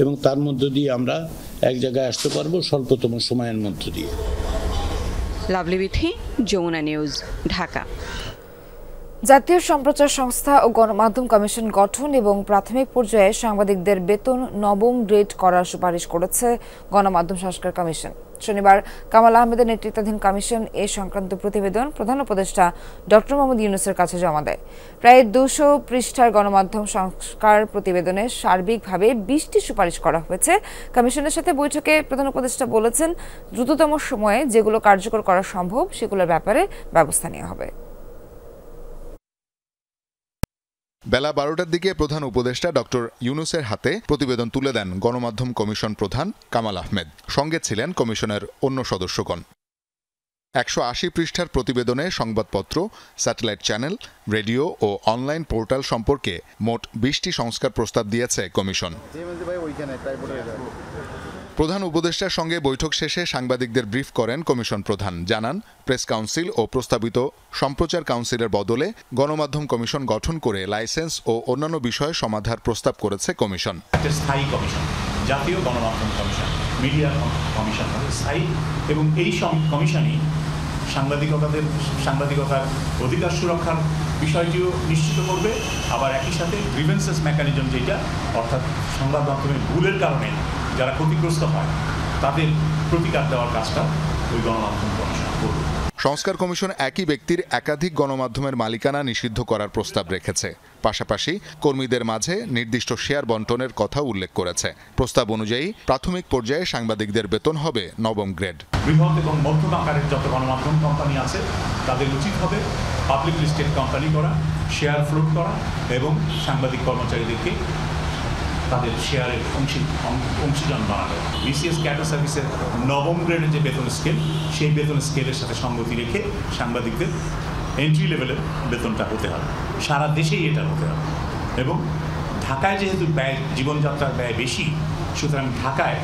এবং তার মধ্য দিয়ে আমরা এক জায়গায় আসতে পারবো স্বল্পতম সময়ের মধ্য দিয়ে। লাভলি বিথি, যমুনা নিউজ, ঢাকা। জাতীয় সম্প্রচার সংস্থা ও গণমাধ্যম কমিশন গঠন এবং প্রাথমিক পর্যায়ে সাংবাদিকদের বেতন 9ম গ্রেড করার সুপারিশ করেছে গণমাধ্যম সংস্কার কমিশন। শনিবার কামাল আহমেদের নেতৃত্বাধীন কমিশন এ সংক্রান্ত প্রতিবেদন প্রধান উপদেষ্টা ডক্টর মোহাম্মদ ইউনূসের কাছে জমা দেয়। প্রায় 200 পৃষ্ঠার গণমাধ্যম সংস্কার প্রতিবেদনে সার্বিকভাবে 20টি সুপারিশ করা হয়েছে। কমিশনের সাথে বৈঠকে প্রধান উপদেষ্টা বলেছেন, দ্রুততম সময়ে যেগুলো কার্যকর করা সম্ভব সেগুলোর ব্যাপারে ব্যবস্থা নেওয়া হবে। বেলা 12টার দিকে প্রধান উপদেষ্টা ডক্টর ইউনূসের হাতে প্রতিবেদন তুলে দেন গণমাধ্যম কমিশন প্রধান কামাল আহমেদ। সঙ্গে ছিলেন কমিশনের অন্য সদস্যগণ। 180 পৃষ্ঠার প্রতিবেদনে সংবাদপত্র, স্যাটেলাইট চ্যানেল, রেডিও ও অনলাইন পোর্টাল সম্পর্কে মোট 20টি সংস্কার প্রস্তাব দিয়েছে কমিশন। প্রধান উপদেষ্টার সঙ্গে বৈঠক শেষে সাংবাদিকদের ব্রিফ করেন কমিশন প্রধান। জানান, প্রেস কাউন্সিল ও প্রস্তাবিত সম্প্রচার কাউন্সিলের বদলে গণমাধ্যম কমিশন গঠন করে লাইসেন্স ও অন্যান্য বিষয়ে সমাধার প্রস্তাব করেছে কমিশন। স্থায়ী কমিশন, জাতীয় গণমাধ্যম কমিশন, মিডিয়া কমিশন স্থায়ী, এবং এই কমিশনই সাংবাদিকতার অধিকার সুরক্ষার বিষয়টিও নিশ্চিত করবে। আবার একই সাথে গ্রিভেন্সেস মেকানিজম, যেটা অর্থাৎ সংবাদ মাধ্যমের ভুলের কারণে যারা ক্ষতিগ্রস্ত হয় তাদের প্রতিকার দেওয়ার কাজটা ওই গণমাধ্যম কমিশন করবে। সংস্কার কমিশন একই ব্যক্তির একাধিক গণমাধ্যমের মালিকানা নিষিদ্ধ করার প্রস্তাব রেখেছে। পাশাপাশি কর্মীদের মাঝে নির্দিষ্ট শেয়ার বন্টনের কথা উল্লেখ করেছে। প্রস্তাব অনুযায়ী প্রাথমিক পর্যায়ে সাংবাদিকদের বেতন হবে নবম গ্রেড। বৃহৎ এবং মধ্যম আকারের যত গণমাধ্যম কোম্পানি আছে তাদের উচিত হবে পাবলিক লিস্টেড কোম্পানি করা, শেয়ার ফ্লোট করা এবং সাংবাদিক কর্মচারীদেরকে তাদের শেয়ারের অংশীজন বানানো। বিসিএস ক্যাডার সার্ভিসের নবম গ্রেডের যে বেতন স্কেল, সেই বেতন স্কেলের সাথে সঙ্গতি রেখে সাংবাদিকদের এন্ট্রি লেভেলের বেতনটা হতে হবে। সারা দেশেই এটা হতে হবে। এবং ঢাকায় যেহেতু ব্যয়, জীবনযাত্রার ব্যয় বেশি, সুতরাং ঢাকায়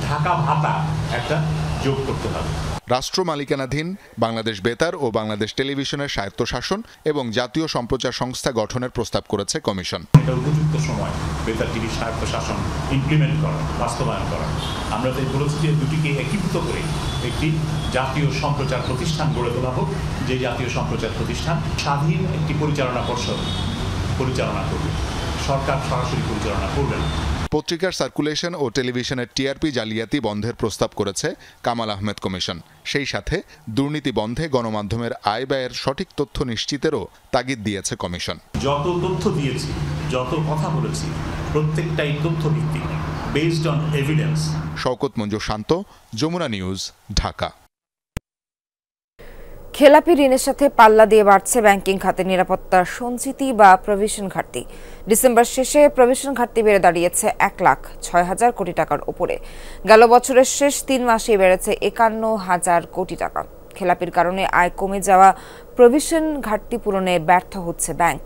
ঢাকা ভাতা একটা যোগ করতে হবে। রাষ্ট্র মালিকানাধীন বাংলাদেশ বেতার ও বাংলাদেশ টেলিভিশনের স্বায়ত্তশাসন এবং জাতীয় সম্প্রচার সংস্থা গঠনের প্রস্তাব করেছে কমিশন। এটা উপযুক্ত সময় বেতার টিভির স্বায়ত্তশাসন ইমপ্লিমেন্ট করা, বাস্তবায়ন করা। আমরা তাই বলেছি যে দুটিকে একীভূত করে একটি জাতীয় সম্প্রচার প্রতিষ্ঠান গড়ে তোলা হোক, যে জাতীয় সম্প্রচার প্রতিষ্ঠান স্বাধীন একটি পরিচালনা পর্ষদ পরিচালনা করবে, সরকার সরাসরি পরিচালনা করবে না। পত্রিকার সার্কুলেশন ও টেলিভিশনের টিআরপি জালিয়াতি বন্ধের প্রস্তাব করেছে কামাল আহমেদ কমিশন। সেই সাথে দুর্নীতি বন্ধে গণমাধ্যমের আয় ব্যয়ের সঠিক তথ্য নিশ্চিতেরও তাগিদ দিয়েছে কমিশন। যত তথ্য দিয়েছি, যত কথা বলেছি, প্রত্যেকটাই তথ্য ভিত্তিক, based on evidence. Shawkat Manzur Shanto, Jamuna news, Dhaka. খেলাপি ঋণের সাথে পাল্লা দিয়ে বাড়ছে ব্যাংকিং খাতের নিরাপত্তার সঞ্চিতি বা প্রভিশন ঘাটতি। ডিসেম্বর শেষে প্রভিশন ঘাটতি বেড়ে দাঁড়িয়েছে 1,06,000 কোটি টাকার উপরে। গেল বছরের শেষ 3 মাসেই বেড়েছে 51,000 কোটি টাকা। খেলাপির কারণে আয় কমে যাওয়া প্রভিশন ঘাটতি পূরণে ব্যর্থ হচ্ছে ব্যাংক।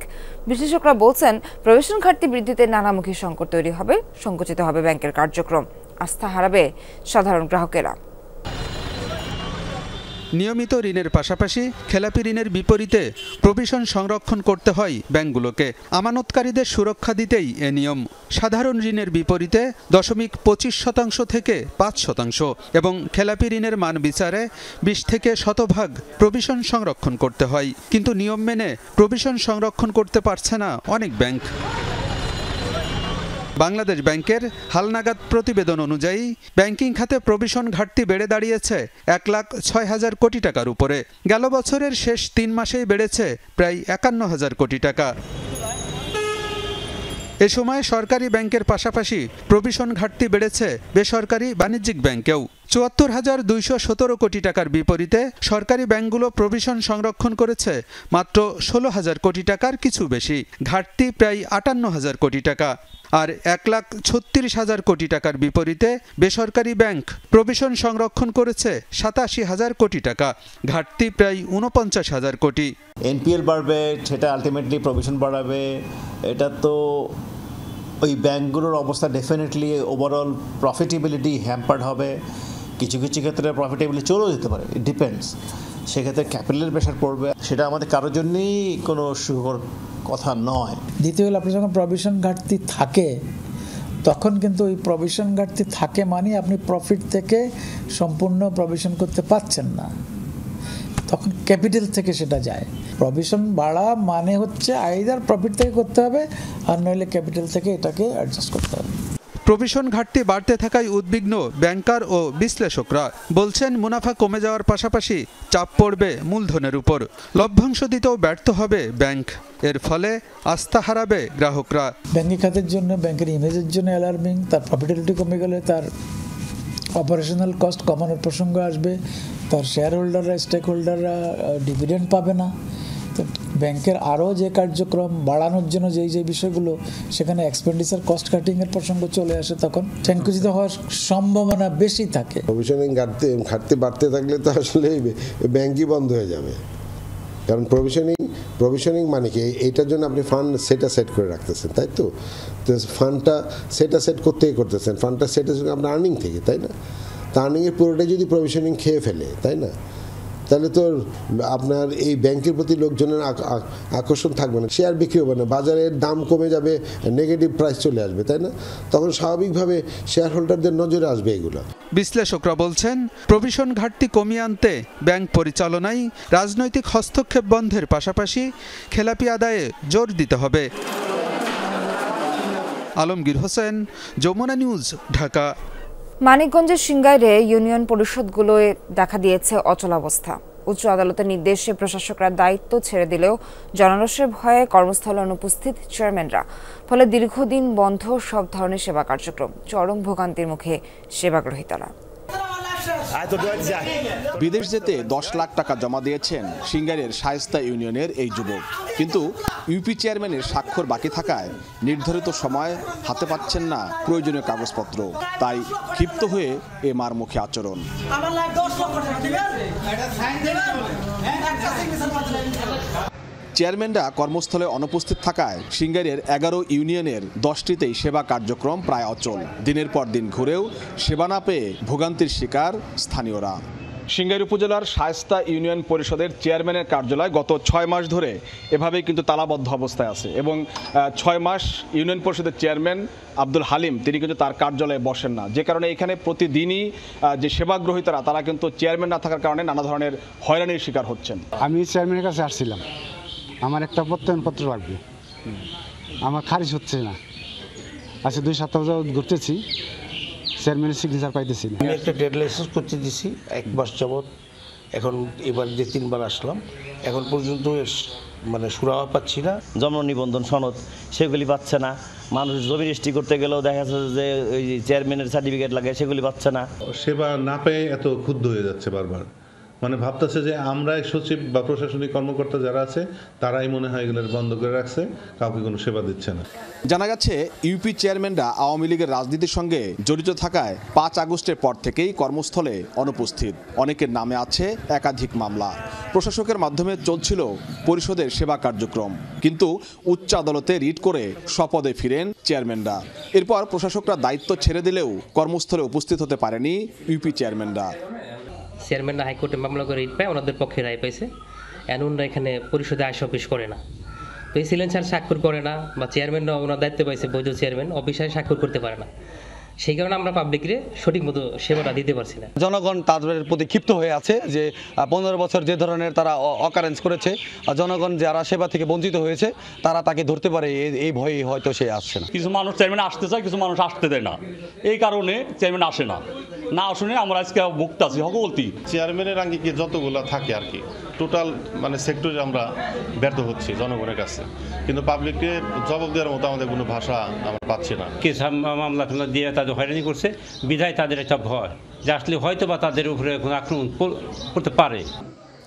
বিশেষজ্ঞরা বলছেন, প্রভিশন ঘাটতি বৃদ্ধিতে নানামুখী সংকট তৈরি হবে, সংকুচিত হবে ব্যাংকের কার্যক্রম, আস্থা হারাবে সাধারণ গ্রাহকেরা। নিয়মিত ঋণের পাশাপাশি খেলাপি ঋণের বিপরীতে প্রভিশন সংরক্ষণ করতে হয় ব্যাংকগুলোকে। আমানতকারীদের সুরক্ষা দিতেই এ নিয়ম। সাধারণ ঋণের বিপরীতে 0.25% থেকে 5% এবং খেলাপি ঋণের মান বিচারে 20 থেকে 100% প্রভিশন সংরক্ষণ করতে হয়। কিন্তু নিয়ম মেনে প্রভিশন সংরক্ষণ করতে পারছে না অনেক ব্যাংক। বাংলাদেশ ব্যাংকের হালনাগাদ প্রতিবেদন অনুযায়ী ব্যাংকিং খাতে প্রভিশন ঘাটতি বেড়ে দাঁড়িয়েছে 1,06,000 কোটি টাকার উপরে। গেল বছরের শেষ 3 মাসেই বেড়েছে প্রায় 51,000 কোটি টাকা। এ সময় সরকারি ব্যাংকের পাশাপাশি প্রভিশন ঘাটতি বেড়েছে বেসরকারি বাণিজ্যিক ব্যাংকেও। 74,217 কোটি টাকার বিপরীতে সরকারি ব্যাংকগুলো প্রভিশন সংরক্ষণ করেছে মাত্র 16,000 কোটি টাকার কিছু বেশি। ঘাটতি প্রায় 58,000 কোটি টাকা। আর 1,36,000 কোটি টাকার বিপরীতে বেসরকারি ব্যাংক প্রভিশন সংরক্ষণ করেছে 87,000 কোটি টাকা। ঘাটতি প্রায় 49,000 কোটি। এনপিএল বাড়বে, সেটা আলটিমেটলি প্রভিশন বাড়াবে। এটা তো ওই ব্যাংকগুলোর অবস্থা ডেফিনেটলি ওভারঅল প্রফিটেবিলিটি হ্যাম্পার্ড হবে। কিছু কিছু ক্ষেত্রে প্রফিটেবিলিটি চলেও যেতে পারে, ইট ডিপেন্ডস। সেক্ষেত্রে ক্যাপিটালের প্রেশার পড়বে, সেটা আমাদের কারোর জন্যই কোনো সুখকর কথা নয়। দ্বিতীয় হলো, আপনি যখন প্রভিশন ঘাটতি থাকে তখন কিন্তু ওই প্রভিশন ঘাটতি থাকে মানে আপনি প্রফিট থেকে সম্পূর্ণ প্রভিশন করতে পারছেন না, তখন ক্যাপিটাল থেকে সেটা যায়। প্রভিশন বাড়া মানে হচ্ছে আইদার প্রফিট থেকে করতে হবে আর নইলে ক্যাপিটাল থেকে এটাকে অ্যাডজাস্ট করতে হবে। প্রভিশন ঘাটতি বাড়তে থাকায় উদ্বিগ্ন ব্যাংকার ও বিশ্লেষকরা। বলছেন, মুনাফা কমে যাওয়ার পাশাপাশি চাপ পড়বে মূলধনের উপর। লভ্যাংশ দিতেও ব্যর্থ হবে ব্যাংক। এর ফলে আস্থা হারাবে গ্রাহকরা। ব্যাংকিং খাতের জন্য, ব্যাংকের ইমেজের জন্য অ্যালার্মিং। তার প্রফিটেবিলিটি কমে গেলে তার অপারেশনাল কস্ট কমানোর প্রসঙ্গ আসবে। তার শেয়ার হোল্ডাররা, স্টেক হোল্ডাররা ডিভিডেন্ড পাবে না। তো ব্যাংকের আরও যে কার্যক্রম বাড়ানোর জন্য যে বিষয়গুলো, সেখানে এক্সপেন্ডিচার কস্ট কাটিংয়ের প্রসঙ্গ চলে আসে, তখন সংকুচিত হওয়ার সম্ভাবনা বেশি থাকে। প্রভিশনিং ঘাটতি বাড়তে থাকলে তো আসলে ব্যাংকই বন্ধ হয়ে যাবে। কারণ প্রভিশনিং মানে কি, এইটার জন্য আপনি ফান্ড সেট করে রাখতেছেন, তাই তো? ফান্ডটা সেট করতেছেন, ফান্ডটা সেটের সঙ্গে আপনার আর্নিং থেকে, তাই না? তা আর্নিংয়ের পুরোটাই যদি প্রভিশনিং খেয়ে ফেলে, তাই না, তাহলে তো আপনার এই ব্যাংকের প্রতি লোকজনের আকর্ষণ থাকবে না, শেয়ার বিক্রি হবে না, বাজারের দাম কমে যাবে, নেগেটিভ প্রাইস চলে আসবে, তাই না? তখন স্বাভাবিকভাবে শেয়ার হোল্ডারদের নজরে আসবে এগুলো। বিশ্লেষকরা বলছেন, প্রভিশন ঘাটতি কমিয়ে আনতে ব্যাংক পরিচালনায় রাজনৈতিক হস্তক্ষেপ বন্ধের পাশাপাশি খেলাপি আদায়ে জোর দিতে হবে। আলমগীর হোসেন, যমুনা নিউজ, ঢাকা। মানিকগঞ্জের সিংগাইরে ইউনিয়ন পরিষদগুলোয় দেখা দিয়েছে অচলাবস্থা। উচ্চ আদালতের নির্দেশে প্রশাসকরা দায়িত্ব ছেড়ে দিলেও জনরোষের ভয়ে কর্মস্থলে অনুপস্থিত চেয়ারম্যানরা, ফলে দীর্ঘদিন বন্ধ সব ধরনের সেবা কার্যক্রম। চরম ভোগান্তির মুখে সেবাগ্রহীতারা। বিদেশ যেতে 10 লাখ টাকা জমা দিয়েছেন সিঙ্গাইরের শায়েস্তা ইউনিয়নের এই যুবক, কিন্তু ইউপি চেয়ারম্যানের স্বাক্ষর বাকি থাকায় নির্ধারিত সময় হাতে পাচ্ছেন না প্রয়োজনীয় কাগজপত্র। তাই ক্ষিপ্ত হয়ে এ মার মুখে আচরণ। চেয়ারম্যানরা কর্মস্থলে অনুপস্থিত থাকায় সিঙ্গাইরের 11 ইউনিয়নের 10টিতেই সেবা কার্যক্রম প্রায় অচল। দিনের পর দিন ঘুরেও সেবা না পেয়ে ভোগান্তির শিকার স্থানীয়রা। সিঙ্গাইর উপজেলার শায়েস্তা ইউনিয়ন পরিষদের চেয়ারম্যানের কার্যালয় গত 6 মাস ধরে এভাবেই কিন্তু তালাবদ্ধ অবস্থায় আছে এবং 6 মাস ইউনিয়ন পরিষদের চেয়ারম্যান আব্দুল হালিম তিনি কিন্তু তার কার্যালয়ে বসেন না, যে কারণে এখানে প্রতিদিনই যে সেবাগ্রহীতারা তারা কিন্তু চেয়ারম্যান না থাকার কারণে নানা ধরনের হয়রানির শিকার হচ্ছেন। আমি চেয়ারম্যানের কাছে আসছিলাম, আমার একটা প্রত্যয়নপত্র লাগবে, আমার খারিজ হচ্ছে না। আচ্ছা 2 সপ্তাহ যাবত ঘুরতেছি, চেয়ারম্যানের সিগনেচার পাইতেছি না। আমি একটা ট্রেড লাইসেন্স করতে দিছি 1 মাস যাবত, এখন এবার যে 3 বার আসলাম, এখন পর্যন্ত মানে সুরাহা পাচ্ছি না। জন্ম নিবন্ধন সনদ সেগুলি পাচ্ছে না, মানুষ জমি রেজিস্ট্রি করতে গেলেও দেখা যাচ্ছে যে ওই চেয়ারম্যানের সার্টিফিকেট লাগে সেগুলি পাচ্ছে না। সেবা না পেয়ে এত ক্ষুব্ধ হয়ে যাচ্ছে বারবার, মানে ভাবতেছে যে আমরাই সচিব বা প্রশাসনিক কর্মকর্তা যারা আছে তারাই মনে হয় এগুলো বন্ধ করে রাখছে, কাউকে কোনো সেবা দিচ্ছে না। জানা গেছে ইউপি চেয়ারম্যানরা আওয়ামী লীগের রাজনীতির সঙ্গে জড়িত থাকায় 5 আগস্টের পর থেকেই কর্মস্থলে অনুপস্থিত। অনেকের নামে আছে একাধিক মামলা। প্রশাসকের মাধ্যমে চলছিল পরিষদের সেবা কার্যক্রম, কিন্তু উচ্চ আদালতে রিট করে স্বপদে ফিরেন চেয়ারম্যানরা। এরপর প্রশাসকরা দায়িত্ব ছেড়ে দিলেও কর্মস্থলে উপস্থিত হতে পারেনি ইউপি চেয়ারম্যানরা। চেয়ারম্যানরা হাইকোর্টে মামলা করে রিট পায়, ওনাদের পক্ষে রায় পাইছে, এনরা এখানে পরিষদে আইসা অফিস করে না, প্রেসিডেন্ট স্যার স্বাক্ষর করে না, বা চেয়ারম্যানরা ওনার দায়িত্ব পাইছে বৈধ চেয়ারম্যান অফিসে স্বাক্ষর করতে পারে না। সেই কারণে আমরা পাবলিকরে সঠিক মতো সেবাটা দিতে পারছি না। জনগণ তাদের প্রতি ক্ষিপ্ত হয়ে আছে যে 15 বছর যে ধরনের তারা অকারেন্স করেছে, জনগণ যারা সেবা থেকে বঞ্চিত হয়েছে তারা তাকে ধরতে পারে এই ভয়ে হয়তো সে আসছে না। কিছু মানুষ চেয়ারম্যান আসতে চায়, কিছু মানুষ আসতে দেয় না, এই কারণে চেয়ারম্যান আসে না। না শুনে আমরা আজকে মুক্ত আছি হকবলতি। চেয়ারম্যানের আঙ্গিকে যতগুলো থাকে আর কি টোটাল মানে সেক্টরে আমরা ব্যর্থ হচ্ছি জনগণের কাছে, কিন্তু পাবলিককে জবাব দেওয়ার মতো আমাদের কোনো ভাষা আমরা পাচ্ছি না। কেস মামলা টামলা দিয়ে তাদের হয়রানি করছে, বিধায় তাদের একটা ভয় যে আসলে হয়তো বা তাদের উপরে কোনো আক্রমণ করতে পারে।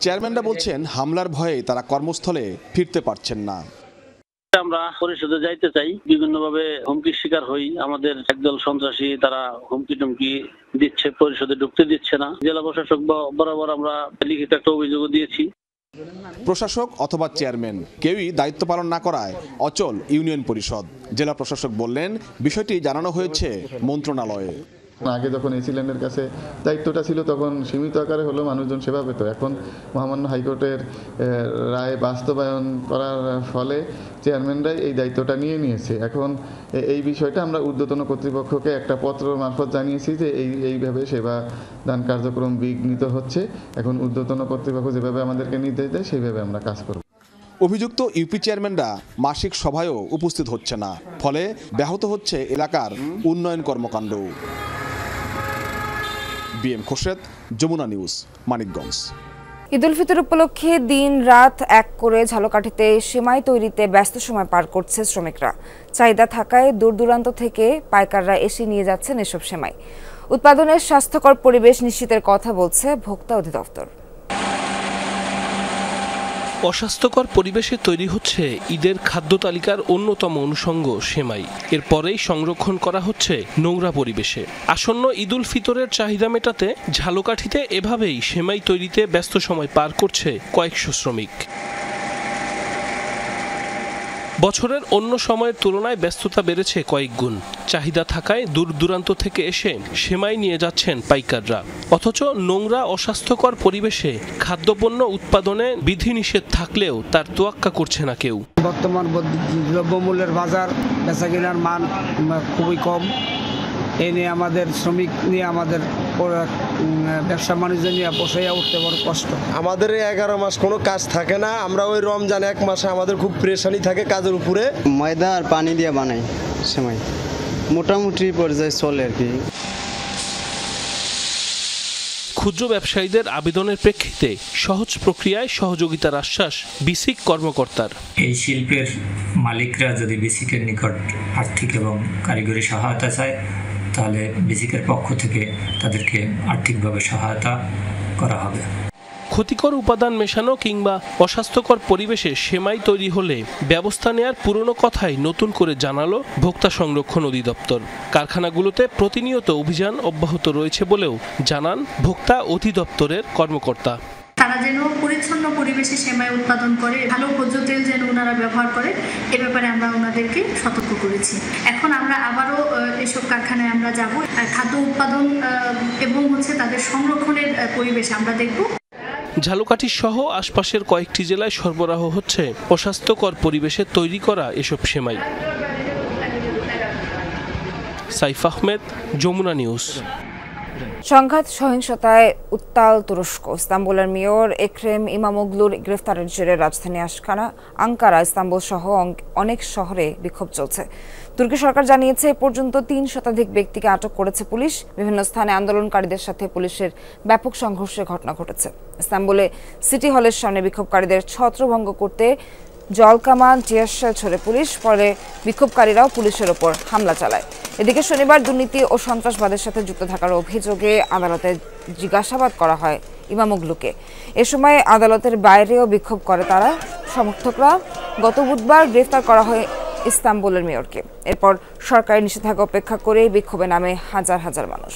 চেয়ারম্যানরা বলছেন হামলার ভয়ে তারা কর্মস্থলে ফিরতে পারছেন না। আমরা পরিষদে যাইতে চাই, বিভিন্নভাবে হুমকির শিকার হই। আমাদের একদল সন্ত্রাসী তারা হুমকি টুমকি দিচ্ছে, পরিষদে ঢুকতে দিচ্ছে না। জেলা প্রশাসক বরাবর আমরা লিখিত একটা অভিযোগ দিয়েছি। প্রশাসক অথবা চেয়ারম্যান কেউই দায়িত্ব পালন না করায় অচল ইউনিয়ন পরিষদ। জেলা প্রশাসক বললেন বিষয়টি জানানো হয়েছে মন্ত্রণালয়ে। আগে যখন এসিল্যান্ডের কাছে দায়িত্বটা ছিল তখন সীমিত আকারে হলেও মানুষজন সেবা পেত। এখন মহামান্য হাইকোর্টের রায় বাস্তবায়ন করার ফলে চেয়ারম্যানরাই এই দায়িত্বটা নিয়ে নিয়েছে। এখন এই বিষয়টা আমরা ঊর্ধ্বতন কর্তৃপক্ষকে একটা পত্র মারফত জানিয়েছি যে এইভাবে সেবা দান কার্যক্রম বিঘ্নিত হচ্ছে। এখন ঊর্ধ্বতন কর্তৃপক্ষ যেভাবে আমাদেরকে নির্দেশ দেয় সেইভাবে আমরা কাজ করব। অভিযুক্ত ইউপি চেয়ারম্যানরা মাসিক সভায়ও উপস্থিত হচ্ছে না, ফলে ব্যাহত হচ্ছে এলাকার উন্নয়ন কর্মকাণ্ড। BM Khorshed, Jamuna news, Manikganj. ঈদ উল ফিতর উপলক্ষে দিন রাত এক করে ঝালকাঠিতে সেমাই তৈরিতে ব্যস্ত সময় পার করছে শ্রমিকরা। চাহিদা থাকায় দূর দূরান্ত থেকে পাইকাররা এসে নিয়ে যাচ্ছেন এসব সেমাই। উৎপাদনের স্বাস্থ্যকর পরিবেশ নিশ্চিতের কথা বলছে ভোক্তা অধিদপ্তর। অস্বাস্থ্যকর পরিবেশে তৈরি হচ্ছে ঈদের খাদ্য তালিকার অন্যতম অনুষঙ্গ সেমাই। এরপরেই সংরক্ষণ করা হচ্ছে নোংরা পরিবেশে। আসন্ন ঈদ উল ফিতরের চাহিদা মেটাতে ঝালকাঠিতে এভাবেই সেমাই তৈরিতে ব্যস্ত সময় পার করছে কয়েকশো শ্রমিক। বছরের অন্য সময়ের তুলনায় ব্যস্ততা বেড়েছে কয়েক গুণ। চাহিদা থাকায় দূর দূরান্ত থেকে এসে সেমাই নিয়ে যাচ্ছেন পাইকাররা। অথচ নোংরা অস্বাস্থ্যকর পরিবেশে খাদ্যপণ্য উৎপাদনে বিধিনিষেধ থাকলেও তার তোয়াক্কা করছে না কেউ। বর্তমান দ্রব্যমূল্যের বাজার বেচাকেনার মান খুবই কম। এ নিয়ে আমাদের শ্রমিক নিয়ে আমাদের ব্যবসা বাণিজ্য নিয়ে পোষাইয়া উঠতে বড় কষ্ট। আমাদের 11 মাস কোনো কাজ থাকে না, আমরা ওই রমজান 1 মাসে আমাদের খুব প্রেশানি থাকে কাজের উপরে। ময়দা আর পানি দিয়ে বানাই সেমাই, মোটামুটি পর্যায়ে চলে আর কি। ক্ষুদ্র ব্যবসায়ীদের আবেদনের প্রেক্ষিতে সহজ প্রক্রিয়ায় সহযোগিতার আশ্বাস বিসিক কর্মকর্তার। এই শিল্পের মালিকরা যদি বিসিকের নিকট আর্থিক এবং কারিগরি সহায়তা চায় তাহলে বিসিকের পক্ষ থেকে তাদেরকে আর্থিকভাবে সহায়তা করা হবে। ক্ষতিকর উপাদান মেশানো কিংবা অস্বাস্থ্যকর পরিবেশে সেমাই তৈরি হলে ব্যবস্থা নেয়ার পুরনো কথাই নতুন করে জানালো ভোক্তা সংরক্ষণ অধিদপ্তর। কারখানাগুলোতে প্রতিনিয়ত অভিযান অব্যাহত রয়েছে বলেও জানান ভোক্তা অধিদপ্তরের কর্মকর্তা। তারা যেন পরিচ্ছন্ন পরিবেশে সেমাই উৎপাদন করে, ভালো ভোজ্য তেল যেন ওনারা ব্যবহার করে, এ ব্যাপারে আমরা ওনাদেরকে সতর্ক করেছি। এখন আমরা আবারও এসব কারখানায় আমরা যাব, খাদ্য উৎপাদন এবং তাদের সংরক্ষণের পরিবেশ আমরা দেখব। ঝালকাঠি সহ আশপাশের কয়েকটি জেলায় সরবরাহ হচ্ছে অস্বাস্থ্যকর পরিবেশে তৈরি করা এসব সেমাই। সাইফ আহমেদ, যমুনা নিউজ। সংঘাত সহিংসতায় উত্তাল তুরস্ক। ইস্তাম্বুলের মেয়র এক্রেম ইমামোগলুর গ্রেফতারের জেরে রাজধানী আঙ্কারা, ইস্তাম্বুল সহ অনেক শহরে বিক্ষোভ চলছে। তুর্কি সরকার জানিয়েছে এ পর্যন্ত ৩ শতাধিক ব্যক্তিকে আটক করেছে পুলিশ। বিভিন্ন স্থানে আন্দোলনকারীদের সাথে পুলিশের ব্যাপক সংঘর্ষের ঘটনা ঘটেছে। ইস্তাম্বুলে সিটি হলের সামনে বিক্ষোভকারীদের ছত্রভঙ্গ করতে জলকামান, টিয়ারশেল ছোড়ে পুলিশ। পরে বিক্ষোভকারীরাও পুলিশের ওপর হামলা চালায়। এদিকে শনিবার দুর্নীতি ও সন্ত্রাসবাদের সাথে যুক্ত থাকার অভিযোগে আদালতে জিজ্ঞাসাবাদ করা হয় ইমামোগলুকে। এ সময় আদালতের বাইরেও বিক্ষোভ করে তারা সমর্থকরা। গত বুধবার গ্রেফতার করা হয় ইস্তাম্বুলের মেয়রকে। এরপর সরকারি নিষেধাজ্ঞা উপেক্ষা করে বিক্ষোভে নামে হাজার হাজার মানুষ।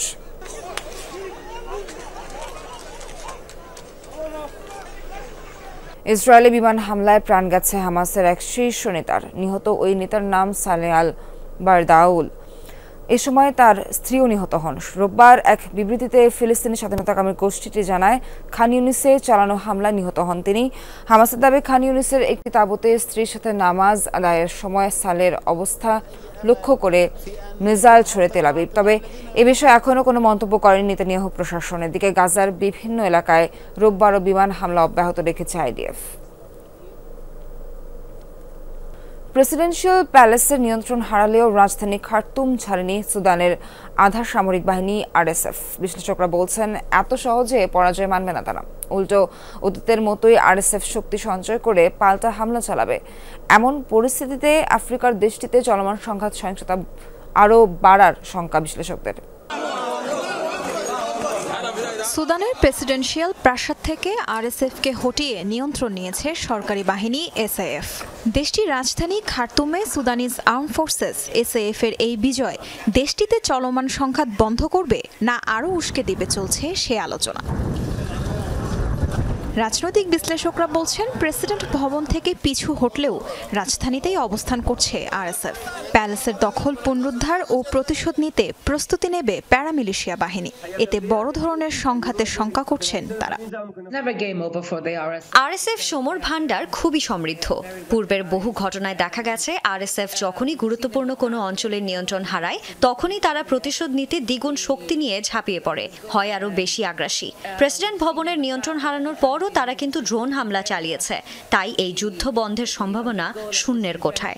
ইসরায়েলি বিমান হামলায় প্রাণ গেছে হামাসের এক শীর্ষ নেতার। নিহত ওই নেতার নাম সালে আল বারদাউল। এ সময় তার স্ত্রীও নিহত হন। রোববার এক বিবৃতিতে ফিলিস্তিনি স্বাধীনতাকামী গোষ্ঠীটি জানায়, খান ইউনিসে চালানো হামলায় নিহত হন তিনি। হামাসের দাবি, খান ইউনিসের একটি তাঁবুতে স্ত্রীর সাথে নামাজ আদায়ের সময় সালের অবস্থা লক্ষ্য করে মিসাইল ছুড়ে তেল আবিব। তবে এ বিষয়ে এখনও কোনো মন্তব্য করেনি নেতানিয়াহু প্রশাসন। এদিকে গাজার বিভিন্ন এলাকায় রোববারও বিমান হামলা অব্যাহত রেখেছে আইডিএফ। প্রেসিডেন্সিয়াল প্যালেসের নিয়ন্ত্রণ হারালেও রাজধানী খার্তুম ছাড়েনি সুদানের আধা সামরিক বাহিনী আরএসএফ। বিশ্লেষকরা বলছেন, এত সহজে পরাজয় মানবে না তারা। উল্টো অতীতের মতোই আরএসএফ শক্তি সঞ্চয় করে পাল্টা হামলা চালাবে। এমন পরিস্থিতিতে আফ্রিকার দেশটিতে চলমান সংঘাত সহিংসতা আরও বাড়ার শঙ্কা বিশ্লেষকদের। সুদানের প্রেসিডেন্সিয়াল প্রাসাদ থেকে আরএসএফকে হটিয়ে নিয়ন্ত্রণ নিয়েছে সরকারি বাহিনী এসএএফ। দেশটির রাজধানী খার্তুমে সুদানিজ আর্ম ফোর্সেস এসএএফ এর এই বিজয় দেশটিতে চলমান সংঘাত বন্ধ করবে না আরও উস্কে দিবে চলছে সে আলোচনা। রাজনৈতিক বিশ্লেষকরা বলছেন, প্রেসিডেন্ট ভবন থেকে পিছু হটলেও রাজধানীতেই অবস্থান করছে আরএসএফ। প্যালেসের দখল পুনরুদ্ধার ও প্রতিশোধ নিতে প্রস্তুতি নেবে প্যারামিলিশিয়া বাহিনী। এতে বড় ধরনের সংঘাতের শঙ্কা করছেন তারা। আরএসএফ সমর ভান্ডার খুবই সমৃদ্ধ। পূর্বের বহু ঘটনায় দেখা গেছে, আরএসএফ যখনই গুরুত্বপূর্ণ কোনো অঞ্চলের নিয়ন্ত্রণ হারায় তখনই তারা প্রতিশোধ নিতে দ্বিগুণ শক্তি নিয়ে ঝাঁপিয়ে পড়ে, হয় আরও বেশি আগ্রাসী। প্রেসিডেন্ট ভবনের নিয়ন্ত্রণ হারানোর পর তারা কিন্তু ড্রোন হামলা চালিয়েছে। তাই এই যুদ্ধ বন্ধের সম্ভাবনা শূন্যের কোঠায়।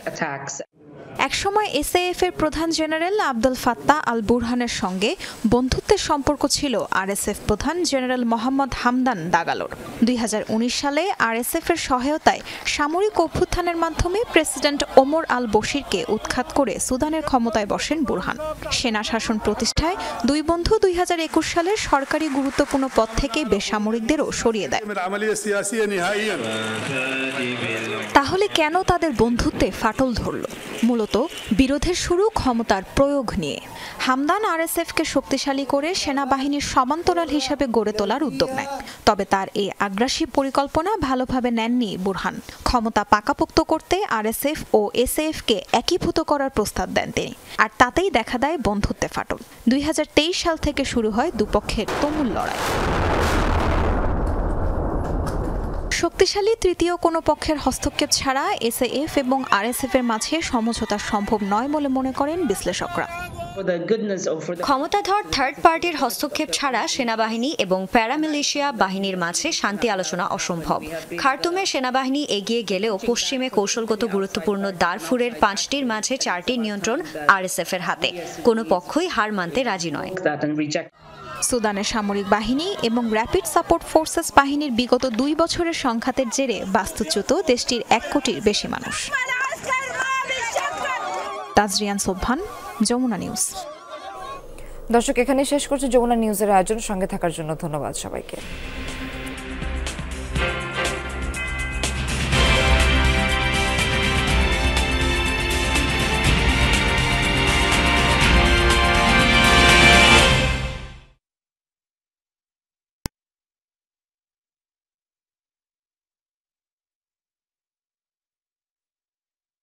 একসময় এসএএফ এর প্রধান জেনারেল আব্দুল ফাত্তাহ আল বুরহানের সঙ্গে বন্ধুত্বের সম্পর্ক ছিল আরএসএফ প্রধান জেনারেল মোহাম্মদ হামদান দাগালোর। 2019 সালে আরএসএফ এর সহায়তায় সামরিক অভ্যুত্থানের মাধ্যমে প্রেসিডেন্ট ওমর আল বশিরকে উৎখাত করে সুদানের ক্ষমতায় বসেন বুরহান। সেনা শাসন প্রতিষ্ঠায় দুই বন্ধু 2021 সালে সরকারি গুরুত্বপূর্ণ পদ থেকে বেসামরিকদেরও সরিয়ে দেয়। তাহলে কেন তাদের বন্ধুত্বে ফাটল ধরল? মূলত বিরোধের শুরু ক্ষমতার প্রয়োগ নিয়ে। হামদান আরএসএফকে শক্তিশালী করে সেনাবাহিনীর সমান্তরাল হিসেবে গড়ে তোলার উদ্যোগ নেয়। তবে তার এই আগ্রাসী পরিকল্পনা ভালোভাবে নেননি বুরহান। ক্ষমতা পাকাপোক্ত করতে আরএসএফ ও এসএএফকে একীভূত করার প্রস্তাব দেন তিনি। আর তাতেই দেখা দেয় বন্ধুত্বে ফাটল। 2023 সাল থেকে শুরু হয় দুপক্ষের তুমুল লড়াই। শক্তিশালী তৃতীয় কোনো পক্ষের হস্তক্ষেপ ছাড়া এসএএফ এবং আরএসএফ এর মাঝে সমঝোতা সম্ভব নয় বলে মনে করেন বিশ্লেষকরা। ক্ষমতাধর থার্ড পার্টির হস্তক্ষেপ ছাড়া সেনাবাহিনী এবং প্যারামিলিশিয়া বাহিনীর মাঝে শান্তি আলোচনা অসম্ভব। খার্তুমে সেনাবাহিনী এগিয়ে গেলেও পশ্চিমে কৌশলগত গুরুত্বপূর্ণ দারফুরের 5টির মাঝে 4টির নিয়ন্ত্রণ আরএসএফ এর হাতে। কোনো পক্ষই হার মানতে রাজি নয়। সুদানের সামরিক বাহিনী এবং র্যাপিড সাপোর্ট ফোর্সেস বাহিনীর বিগত 2 বছরের সংঘাতের জেরে বাস্তুচ্যুত দেশটির 1 কোটির বেশি মানুষ। তাজরিয়ান সোবহান, যমুনা নিউজ। দর্শক, এখানে শেষ করছে যমুনা নিউজের আয়োজন। সঙ্গে থাকার জন্য ধন্যবাদ সবাইকে।